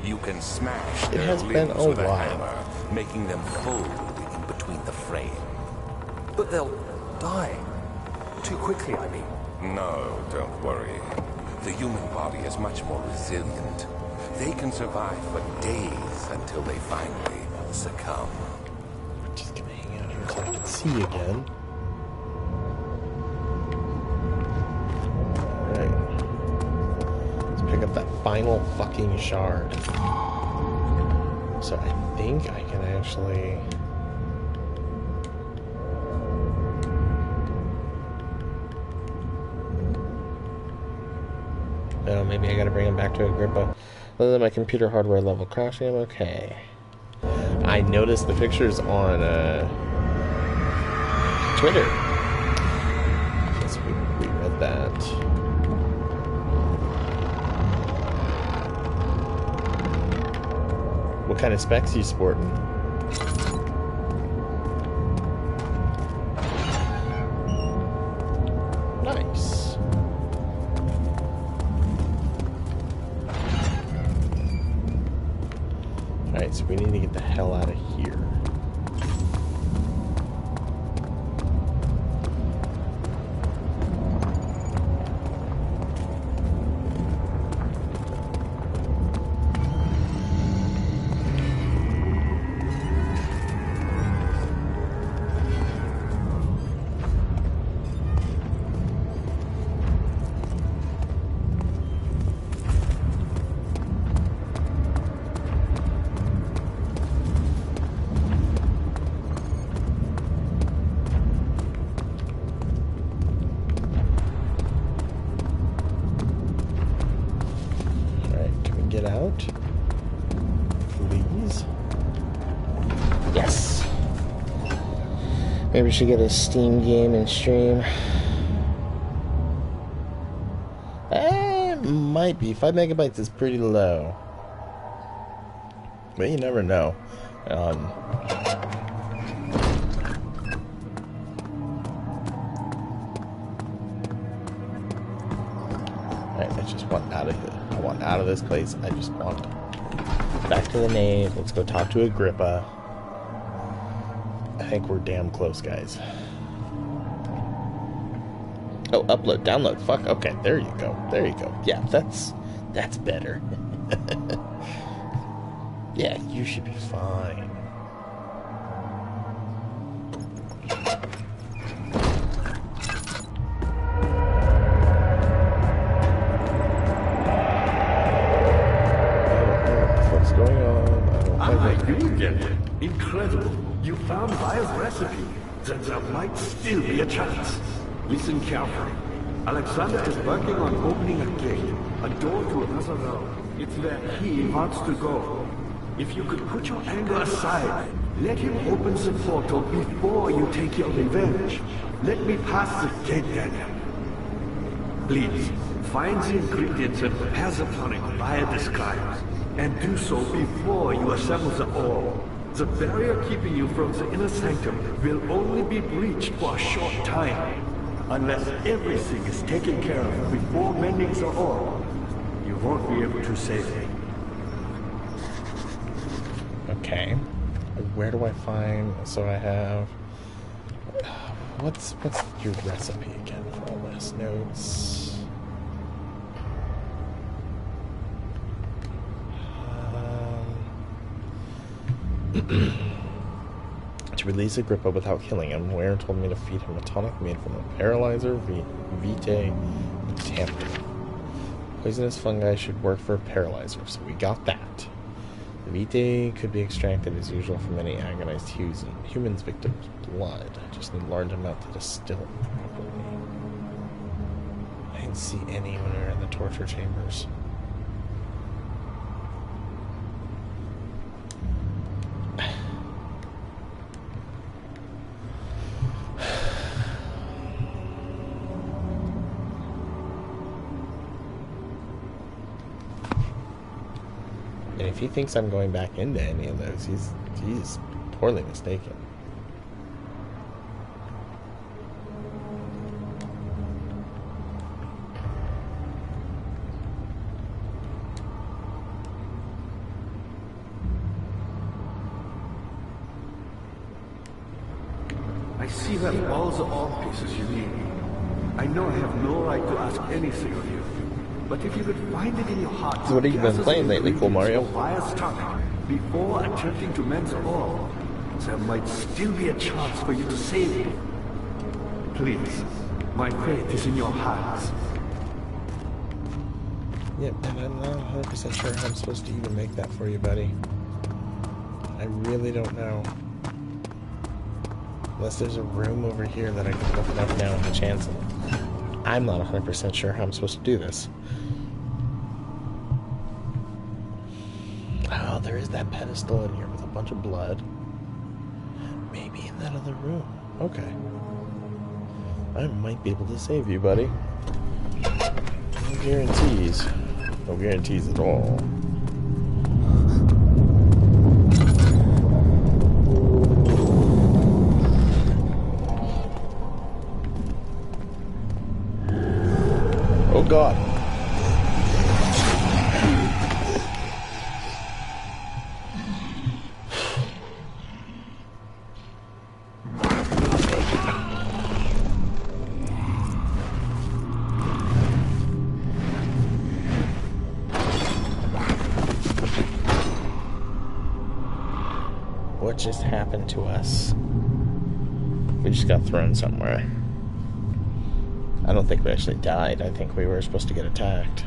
Speaker 3: You can smash
Speaker 1: It
Speaker 3: their
Speaker 1: has been
Speaker 3: limbs
Speaker 1: a
Speaker 3: with a
Speaker 1: while.
Speaker 3: hammer, making them fold in between the frame.
Speaker 4: But they'll die. Too quickly, I mean.
Speaker 3: No, don't worry. The human body is much more resilient. They can survive for days until they finally succumb.
Speaker 1: Just gonna hang out here so I can see again. Alright. Let's pick up that final fucking shard. So I think I can actually... Oh, maybe I gotta bring him back to Agrippa. Other than my computer hardware level crashing, I'm okay. I noticed the pictures on Twitter. Guess we read that. What kind of specs you sporting? Nice. Alright, so we need to get the hell out of here. Maybe we should get a Steam game and stream. Might be. 5 megabytes is pretty low. But you never know. Alright, I just want out of here. I want out of this place. I just want back to the nave. Let's go talk to Agrippa. I think we're damn close, guys. Oh, upload, download. Fuck. Okay, there you go. There you go. Yeah, that's better. Yeah, you should be fine. What's going on?
Speaker 2: You again. Incredible. You found Vaya's recipe. Then there might still be a chance. Listen carefully. Alexander is working on opening a gate, a door to another realm. It's where he wants to go. If you could put your anger aside, let him open the portal before you take your revenge. Let me pass the gate then. Please, find the ingredients and prepare the tonic Vaya describes, and do so before you assemble the orb. The barrier keeping you from the inner sanctum will only be breached for a short time. Unless everything is taken care of before mending the orb, you won't be able to save me.
Speaker 1: Okay. Where do I find... So I have... What's your recipe again for all this? Notes... To release Agrippa without killing him, Ware told me to feed him a tonic made from a paralyzer, vitae, and tamper. Poisonous fungi should work for a paralyzer, so we got that. The vitae could be extracted as usual from any agonized human's victim's blood. Just need a large amount to distill it properly. I didn't see any when we were in the torture chambers. And if he thinks I'm going back into any of those, he's poorly mistaken.
Speaker 2: I see you have all the orb pieces you need. I know I have no right to ask anything of you. But if you could find it in your heart...
Speaker 1: So what have you been playing lately, Cool Mario?
Speaker 2: Before attempting to mend the orb, there might still be a chance for you to save me. Please, my fate is in your hands.
Speaker 1: Yep, and I'm not 100% sure how I'm supposed to even make that for you, buddy. I really don't know. Unless there's a room over here that I can open up now with a chance. I'm not 100% sure how I'm supposed to do this. Oh, there is that pedestal in here with a bunch of blood. Maybe in that other room. Okay. I might be able to save you, buddy. No guarantees. No guarantees at all. Oh God. What just happened to us? We just got thrown somewhere. I don't think we actually died. I think we were supposed to get attacked.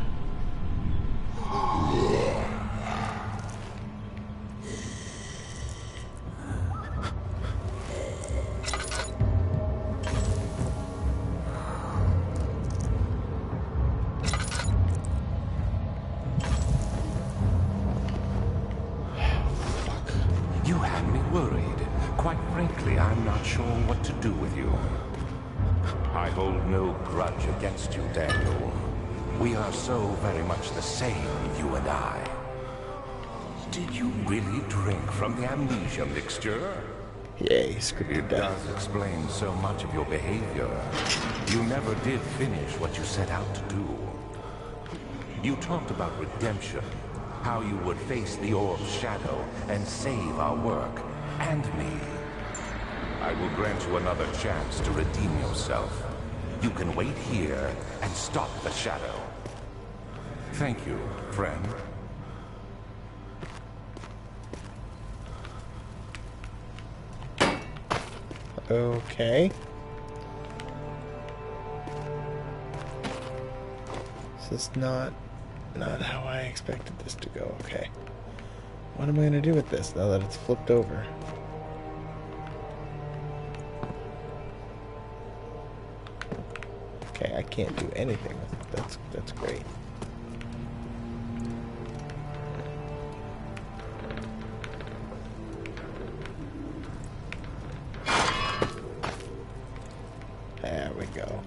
Speaker 3: You had me worried. Quite frankly, I'm not sure what to do with you. I hold no grudge against you, Daniel. We are so very much the same, you and I. Did you really drink from the amnesia mixture?
Speaker 1: Yay, scripted
Speaker 3: It
Speaker 1: death.
Speaker 3: does explain so much of your behavior. You never did finish what you set out to do. You talked about redemption, how you would face the orb's shadow and save our work, and me. I will grant you another chance to redeem yourself. You can wait here and stop the shadow. Thank you, friend.
Speaker 1: Okay. This is not how I expected this to go. Okay. What am I going to do with this now that it's flipped over? Okay, I can't do anything with it. That's great. There we go.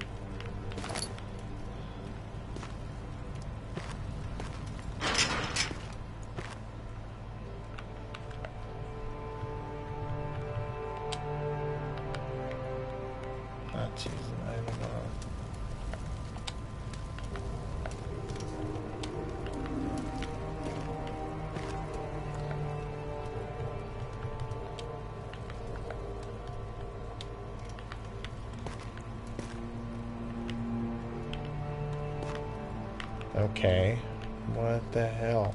Speaker 1: Not choosing item on. Okay, what the hell?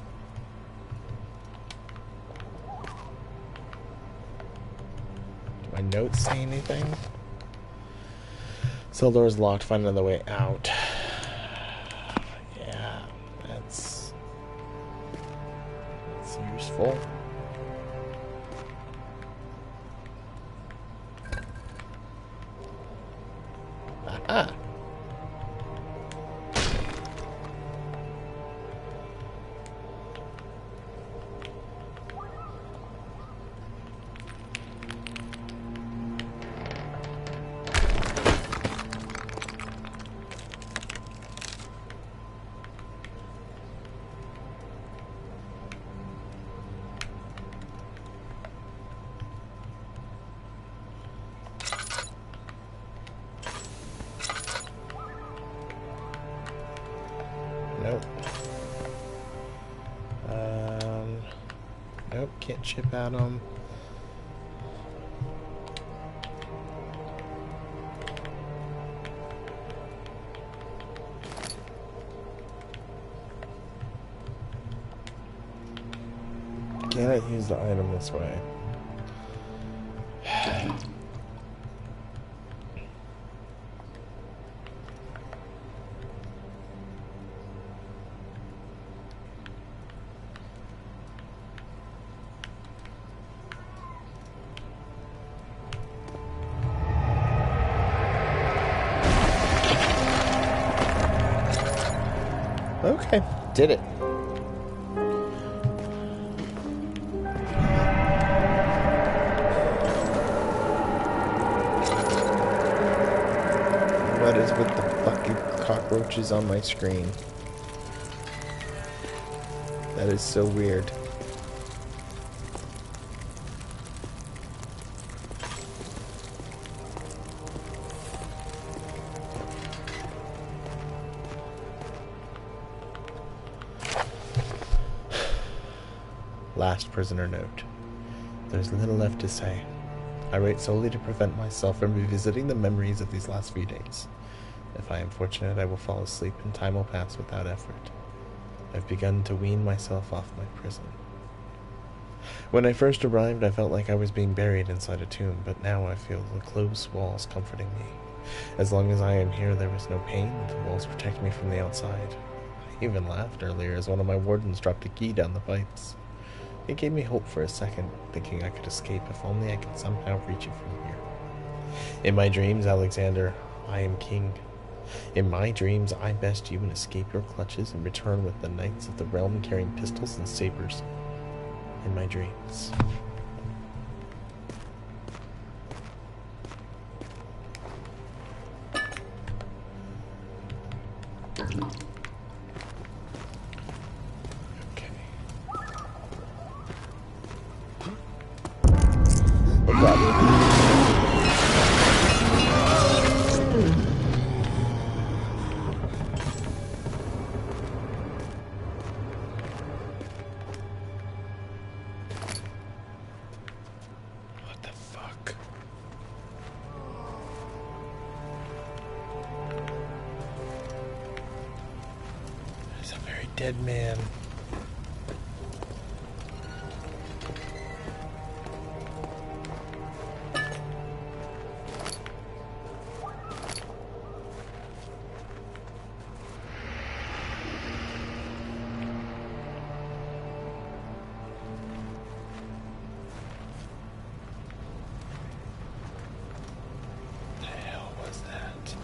Speaker 1: Do my notes say anything? Cell door is locked, find another way out. Yeah, that's useful. Aha! Nope. Nope, can't chip out them. Can I use the item this way? Okay, did it. What is with the fucking cockroaches on my screen? That is so weird. Last prisoner note. There's little left to say. I write solely to prevent myself from revisiting the memories of these last few days. If I am fortunate, I will fall asleep and time will pass without effort. I've begun to wean myself off my prison. When I first arrived, I felt like I was being buried inside a tomb, but now I feel the close walls comforting me. As long as I am here, there is no pain. The walls protect me from the outside. I even laughed earlier as one of my wardens dropped a key down the pipes. It gave me hope for a second, thinking I could escape if only I could somehow reach it from here. In my dreams, Alexander, I am king. In my dreams, I best you and escape your clutches and return with the knights of the realm carrying pistols and sabers. In my dreams. Okay. Oh god. What the fuck? There's a very dead man. The hell was that?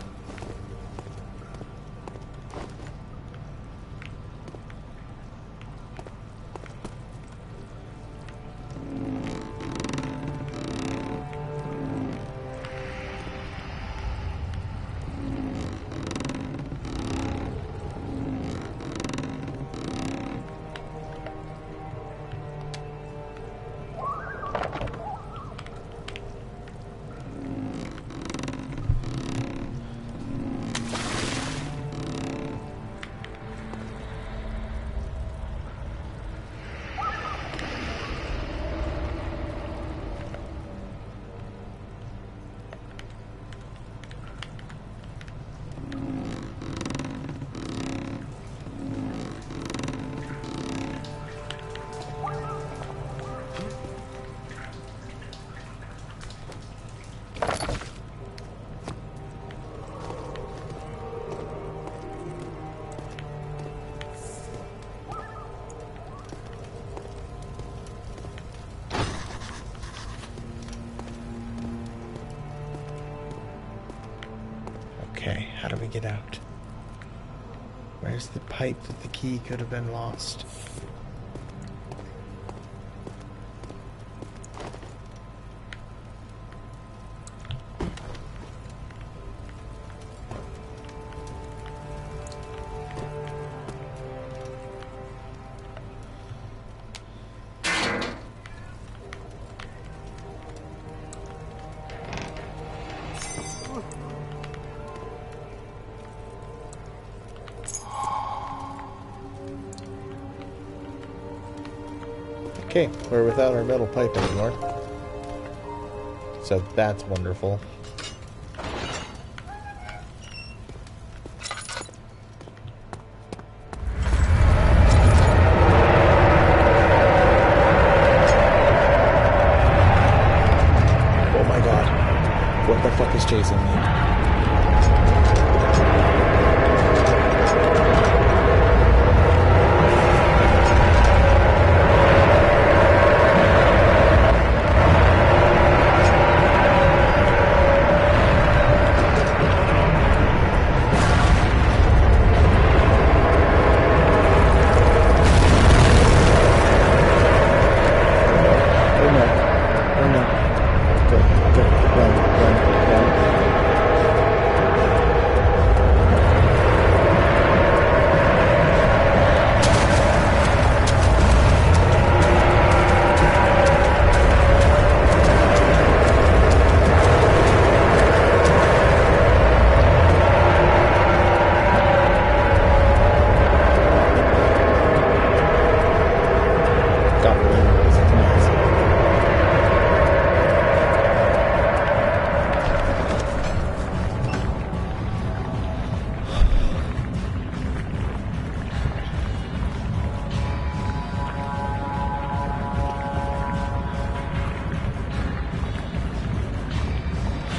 Speaker 1: Okay, how do we get out? Where's the pipe that the key could have been lost? Okay, we're without our metal pipe anymore. So that's wonderful. Oh my god. What the fuck is chasing me?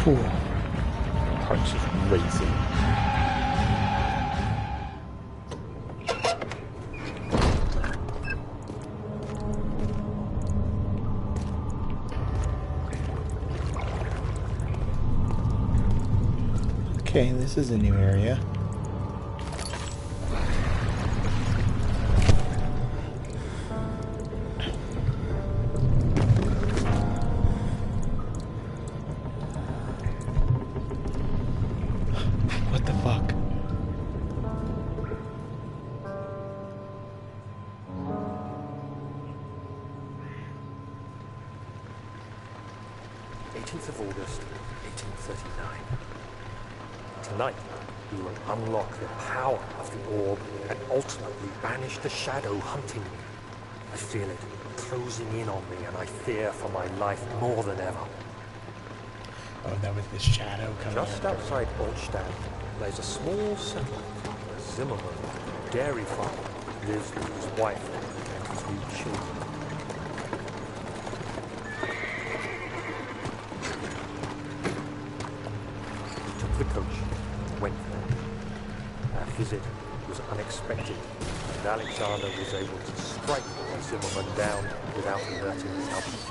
Speaker 1: Whew. Heart's just racing. Okay, this is a new area. What the fuck?
Speaker 4: 18th of August, 1839. Tonight, we will unlock the power of the orb and ultimately banish the shadow hunting me. I feel it closing in on me, and I fear for my life more than ever.
Speaker 1: Oh, that was the shadow coming
Speaker 4: Just
Speaker 1: after
Speaker 4: outside Altstadt lies a small settlement where Zimmerman, a dairy farmer, lives with his wife and his 3 children. We took the coach and went there. Our visit was unexpected, and Alexander was able to strike Zimmerman down without alerting the others.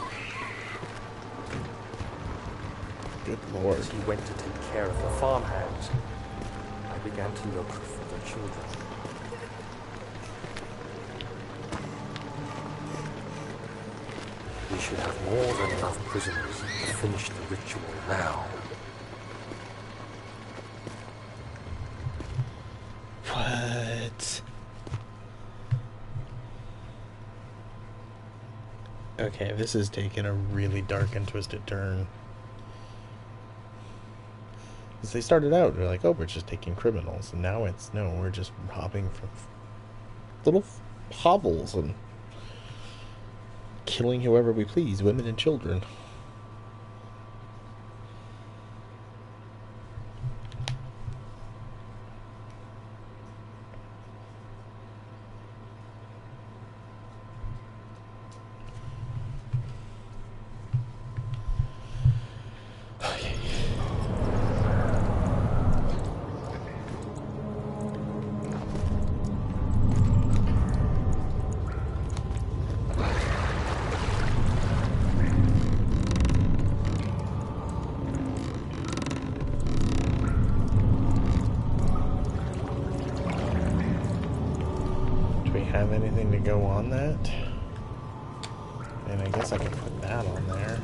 Speaker 1: Good lord.
Speaker 4: As he went to take care of the farmhands, I began to look for the children. We should have more than enough prisoners to finish the ritual now.
Speaker 1: What? Okay, this is taking a really dark and twisted turn. Because they started out, they're like, oh, we're just taking criminals. And now it's, no, we're just robbing from little hovels and killing whoever we please, women and children. Have anything to go on that? And I guess I can put that on there.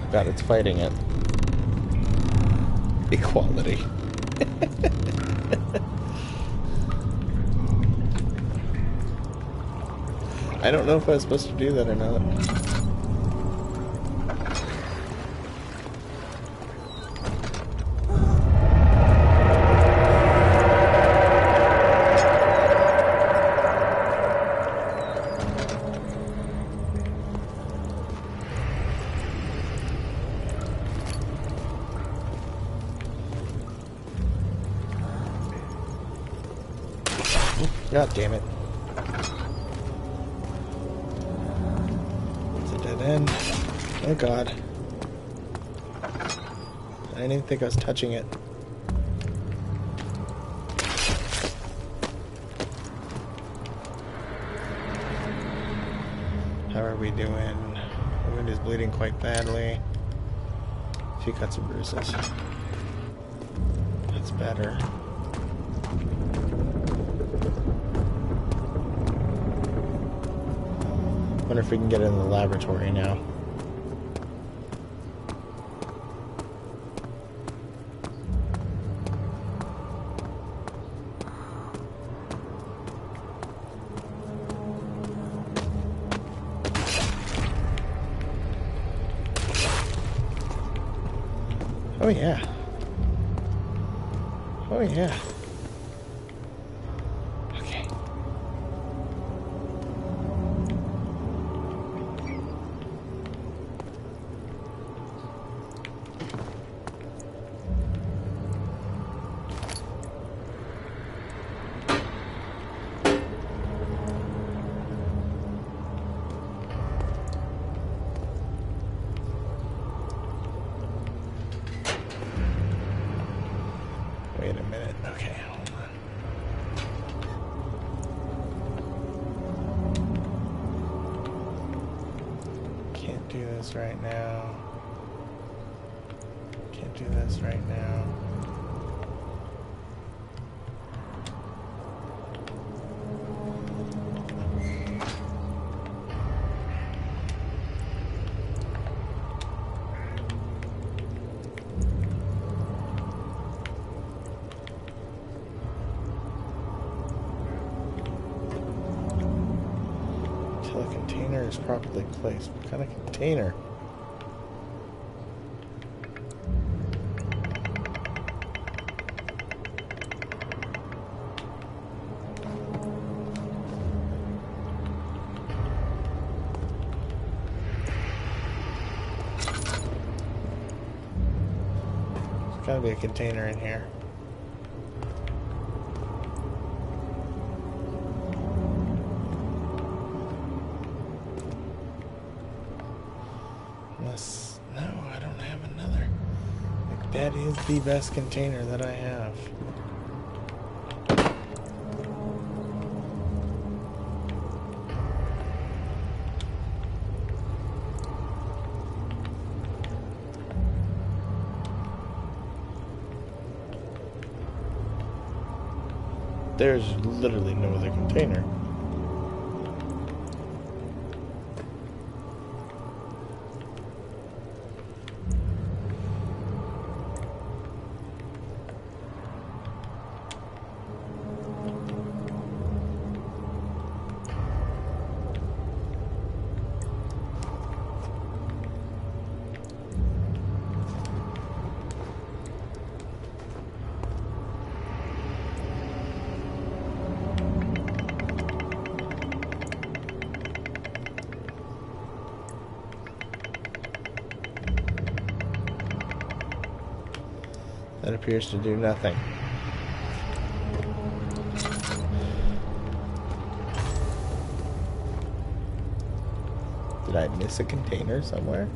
Speaker 1: God, it's fighting it. Equality. I don't know if I was supposed to do that or not. God damn it. It's a dead end. Oh god. I didn't even think I was touching it. How are we doing? The wound is bleeding quite badly. A few cuts and bruises. That's better. Wonder if we can get in the laboratory now. Oh yeah. Oh yeah. Okay. Wait a minute. Okay, hold on. Can't do this right now. Can't do this right now. container is properly placed. What kind of container? There's gotta be a container in here. Unless, no, I don't have another. Like, that is the best container that I have. There's literally no other container. That appears to do nothing. Did I miss a container somewhere?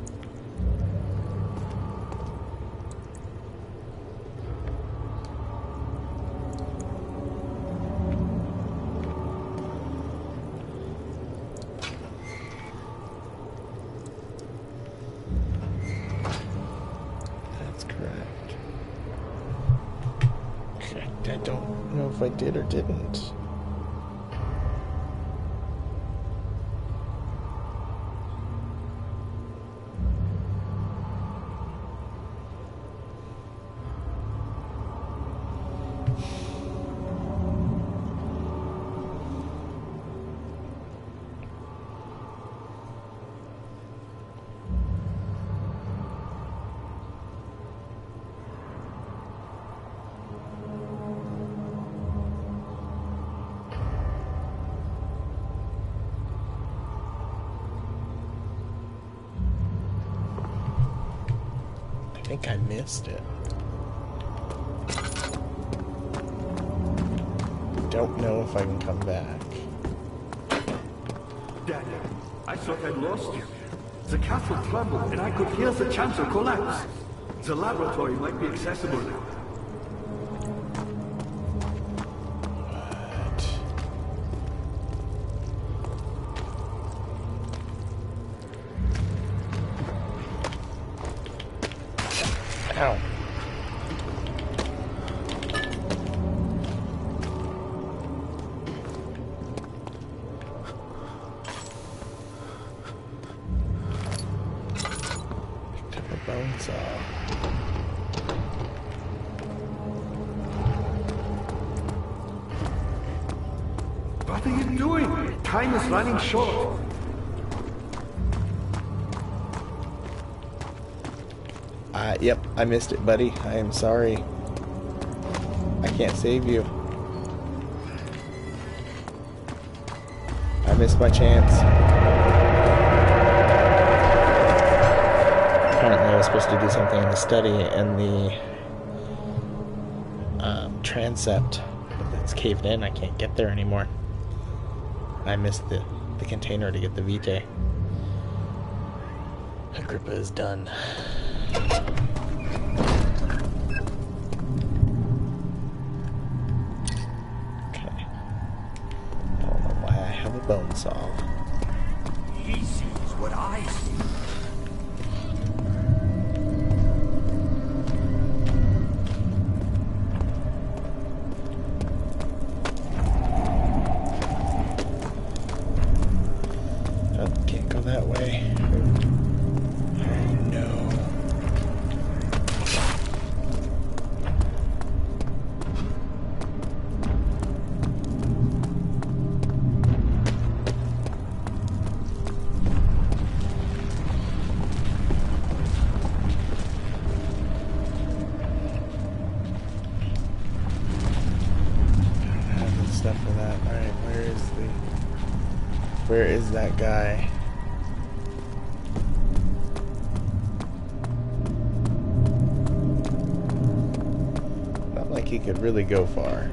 Speaker 1: That's correct. I don't know if I did or didn't. I think I missed it. Don't know if I can come back.
Speaker 2: Daniel, I thought I'd lost you. The castle crumbled and I could hear the chancel collapse. The laboratory might be accessible now.
Speaker 1: Ow. Picked up a bone saw.
Speaker 2: What are you doing? Time is running short.
Speaker 1: Yep, I missed it, buddy. I am sorry. I can't save you. I missed my chance. Apparently I was supposed to do something in the study and the transept. But it's caved in. I can't get there anymore. I missed the container to get the Vitae. Agrippa is done. Bone saw.
Speaker 5: He sees what I see.
Speaker 1: Oh, can't go that way. Oh no. stuff for that. Alright, where is that guy? Not like he could really go far.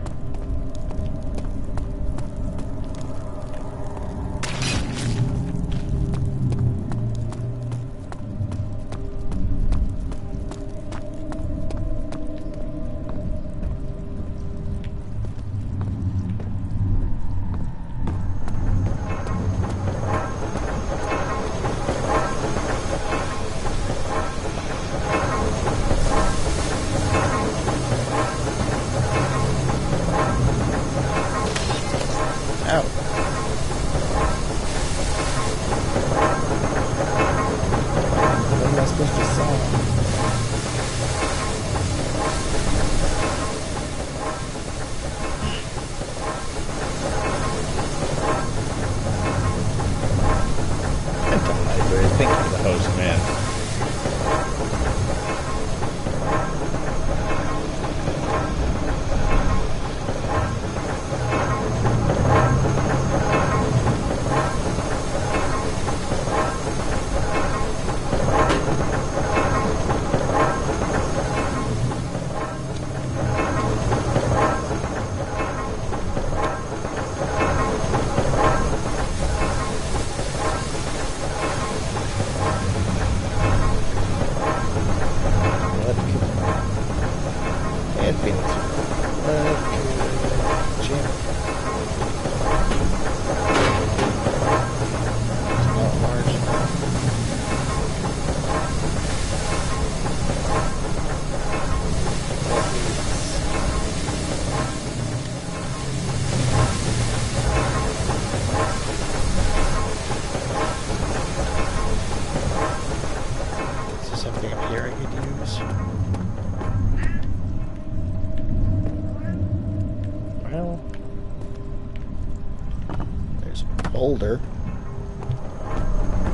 Speaker 1: Boulder.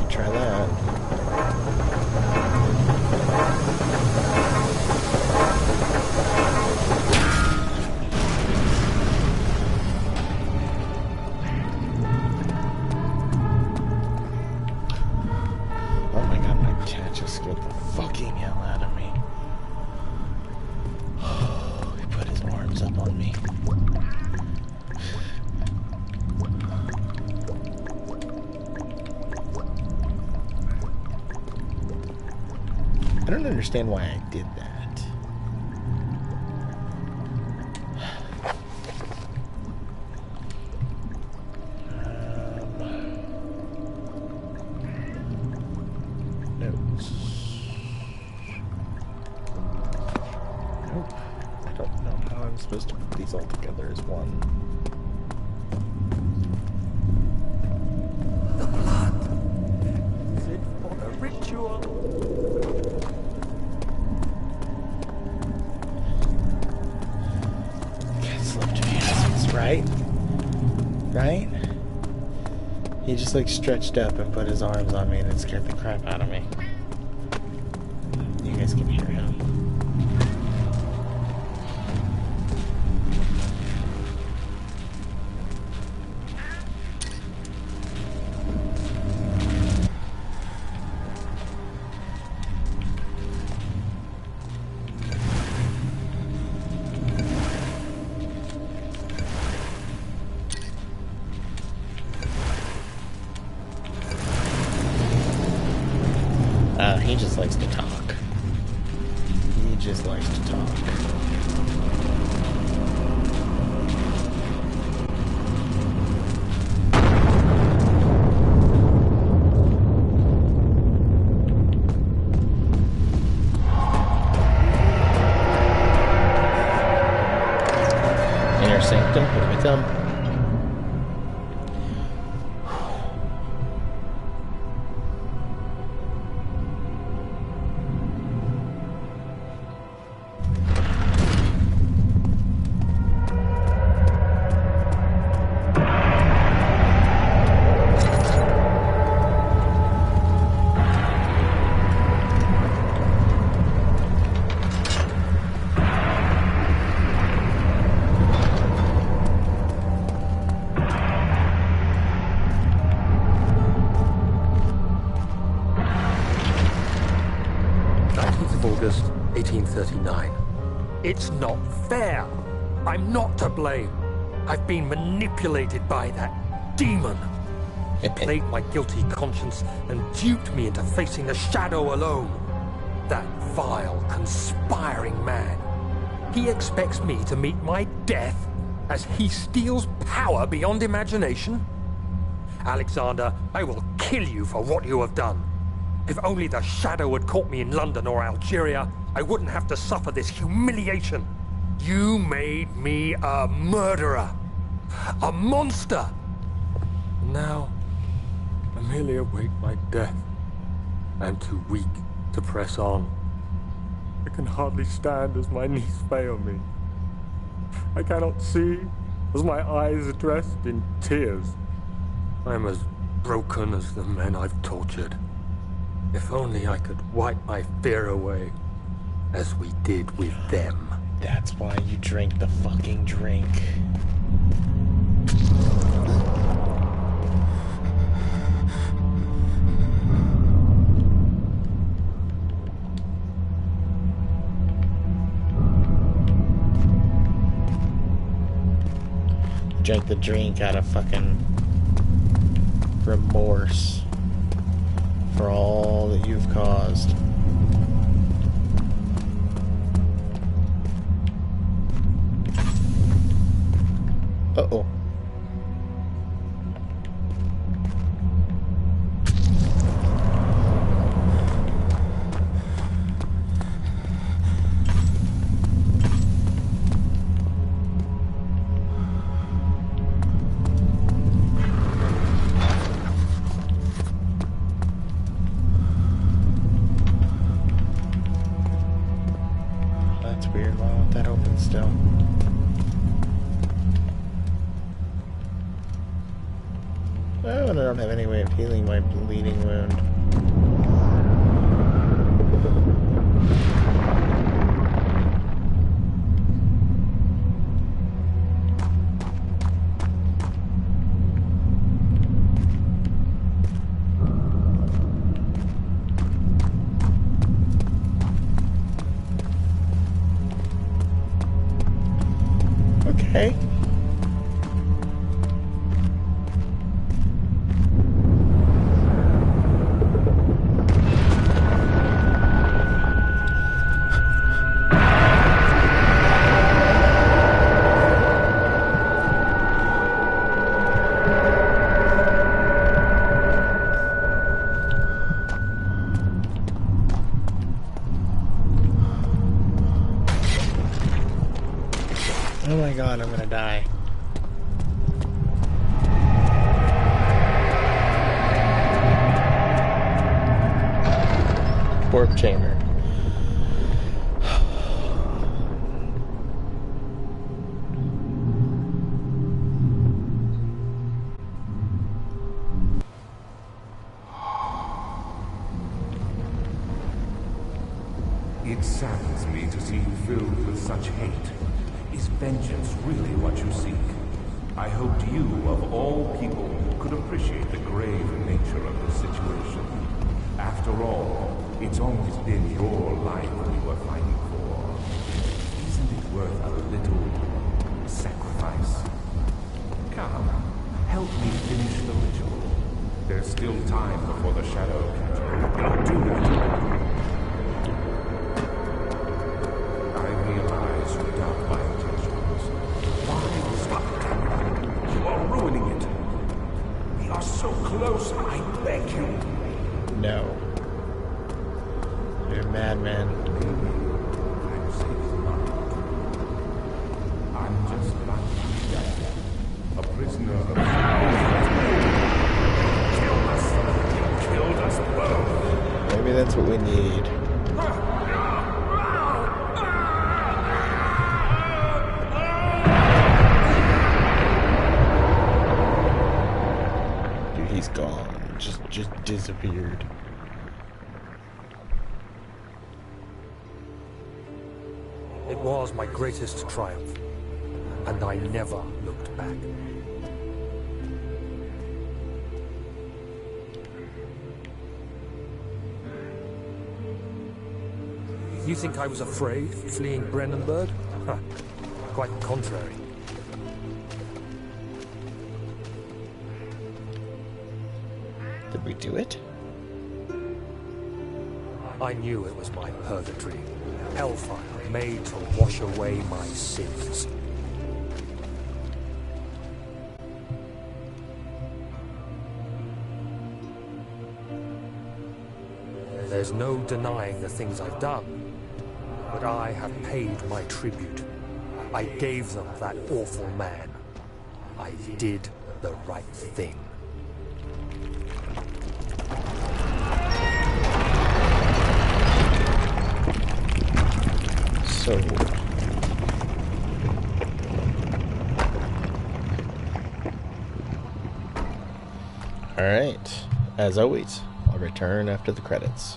Speaker 1: Try that. Oh my god, my cat just scared the fucking hell out of me. He put his arms up on me. I don't understand why I did that. Notes. Nope. I don't know how I'm supposed to put these all together as one.
Speaker 4: The blood. Is it for a ritual? Right? Right? He just like stretched up and put his arms on me and it scared the crap out of me. You guys can hear him. He just likes to talk. He just likes to talk. Inner sanctum, here we come. It's not fair. I'm not to blame. I've been manipulated by that demon. He played my guilty conscience and duped me into facing the shadow alone. That vile, conspiring man. He expects me to meet my death as he steals power beyond imagination? Alexander, I will kill you for what you have done. If only the shadow had caught me in London or Algeria, I wouldn't have to suffer this humiliation. You made me a murderer. A monster. Now, I merely await my death. I'm too weak to press on. I can hardly stand as my knees fail me. I cannot see as my eyes are dressed in tears. I'm as broken as the men I've tortured. If only I could wipe my fear away, as we did with them.
Speaker 1: That's why you drink the fucking drink. Drink the drink out of fucking remorse for all that you've caused. Uh-oh. That's weird. Why won't that open still? Oh, and I don't have any way of healing my bleeding wound. Okay. Oh my god, I'm gonna die. Warp chamber.
Speaker 3: It saddens me to see you filled with such hate. Is vengeance really what you seek? I hoped you, of all people, could appreciate the grave nature of the situation. After all, it's always been your life we were fighting for. Isn't it worth a little sacrifice? Come, help me finish the ritual. There's still time before the shadow catcher. Don't do that. I realize you doubt my intentions. Why stop? You are ruining it. We are so close, I beg you.
Speaker 1: No. You're a madman.
Speaker 3: I'm safe now. I'm just like death. A prisoner of killed us. You killed us both.
Speaker 1: Maybe that's what we need. Dude, he's gone. Just disappeared.
Speaker 4: It was my greatest triumph, and I never looked back. You think I was afraid, fleeing Brennenburg? Huh. Quite the contrary.
Speaker 1: Did we do it?
Speaker 4: I knew it was my purgatory. Hellfire made to wash away my sins. There's no denying the things I've done, but I have paid my tribute. I gave them that awful man. I did the right thing.
Speaker 1: So... Alright. As always, I'll return after the credits.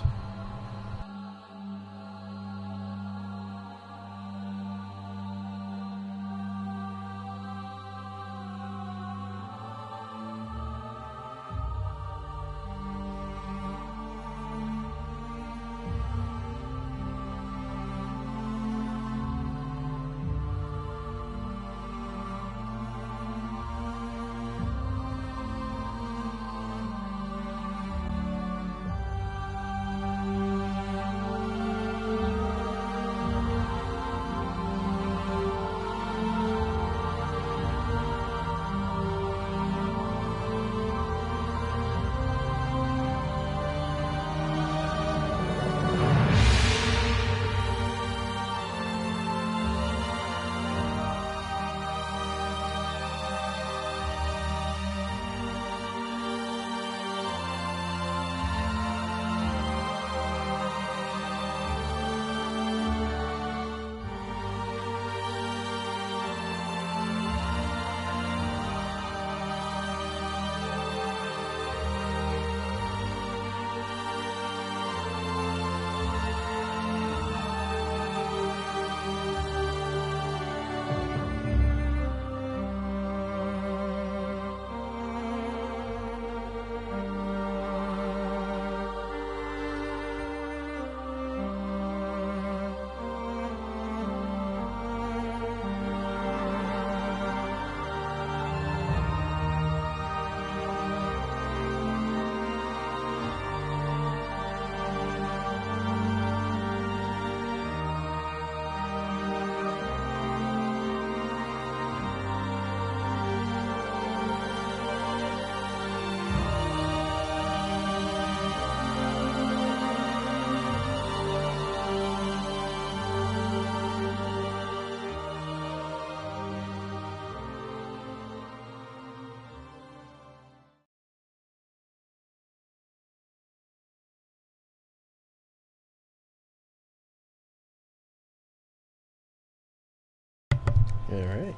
Speaker 1: Alright.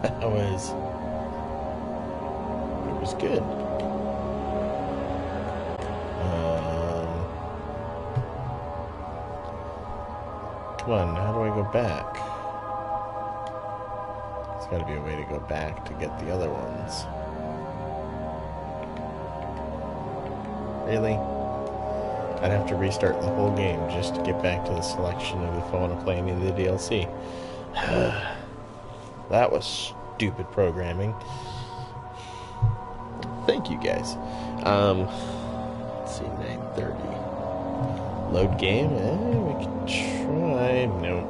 Speaker 1: It was good. Come on, how do I go back? There's gotta be a way to go back to get the other ones. Really? I'd have to restart the whole game just to get back to the selection of if I want to play any of the DLC. That was stupid programming. Thank you guys. Let's see, 9:30. Load game? We can try. Nope.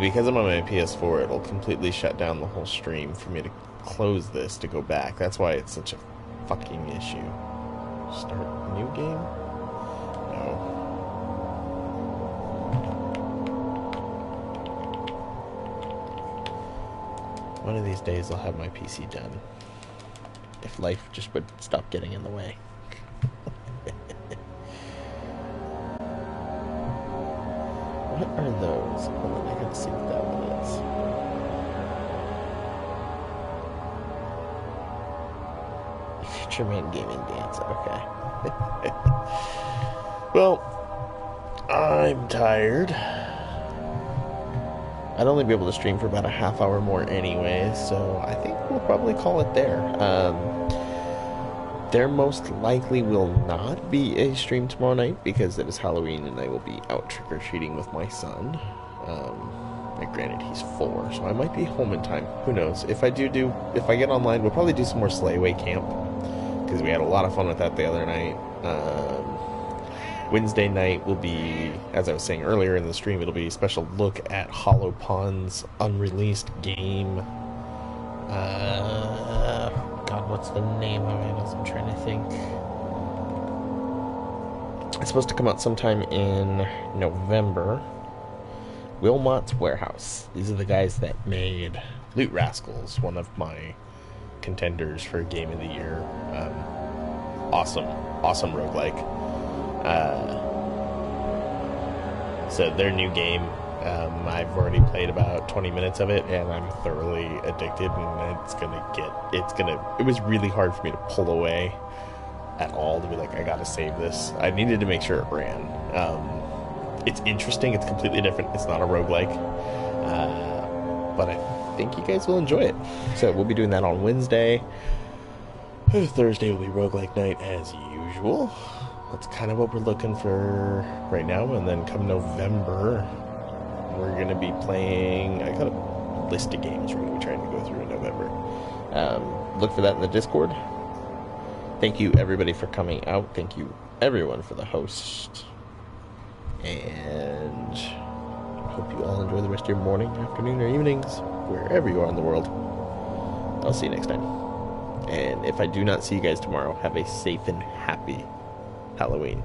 Speaker 1: Because I'm on my PS4, it'll completely shut down the whole stream for me to close this to go back. That's why it's such a fucking issue. Start new game? No. One of these days I'll have my PC done. If life just would stop getting in the way. What are those? Oh, I gotta see what that one is. Future-Man Gaming Dance, okay. Well, I'm tired. I'd only be able to stream for about a half hour more anyway, so I think we'll probably call it there. There most likely will not be a stream tomorrow night because it is Halloween and I will be out trick-or-treating with my son. Granted, he's 4, so I might be home in time. Who knows? If I get online, we'll probably do some more Slayway Camp because we had a lot of fun with that the other night. Wednesday night will be, as I was saying earlier in the stream, it'll be a special look at Hollow Pond's unreleased game. God, what's the name of it? I'm trying to think. It's supposed to come out sometime in November. Wilmot's Warehouse. These are the guys that made Loot Rascals, one of my contenders for Game of the Year. Awesome roguelike. So their new game, I've already played about 20 minutes of it, and I'm thoroughly addicted, and it was really hard for me to pull away at all, to be like, I gotta save this. I needed to make sure it ran. It's interesting, it's completely different, it's not a roguelike, but I think you guys will enjoy it. So we'll be doing that on Wednesday. Thursday will be roguelike night as usual. That's kind of what we're looking for right now, and then come November, we're going to be playing, I got a list of games we're going to be trying to go through in November. Look for that in the Discord. Thank you everybody for coming out. Thank you everyone for the host. And I hope you all enjoy the rest of your morning, afternoon, or evenings, wherever you are in the world. I'll see you next time. And if I do not see you guys tomorrow, have a safe and happy Halloween.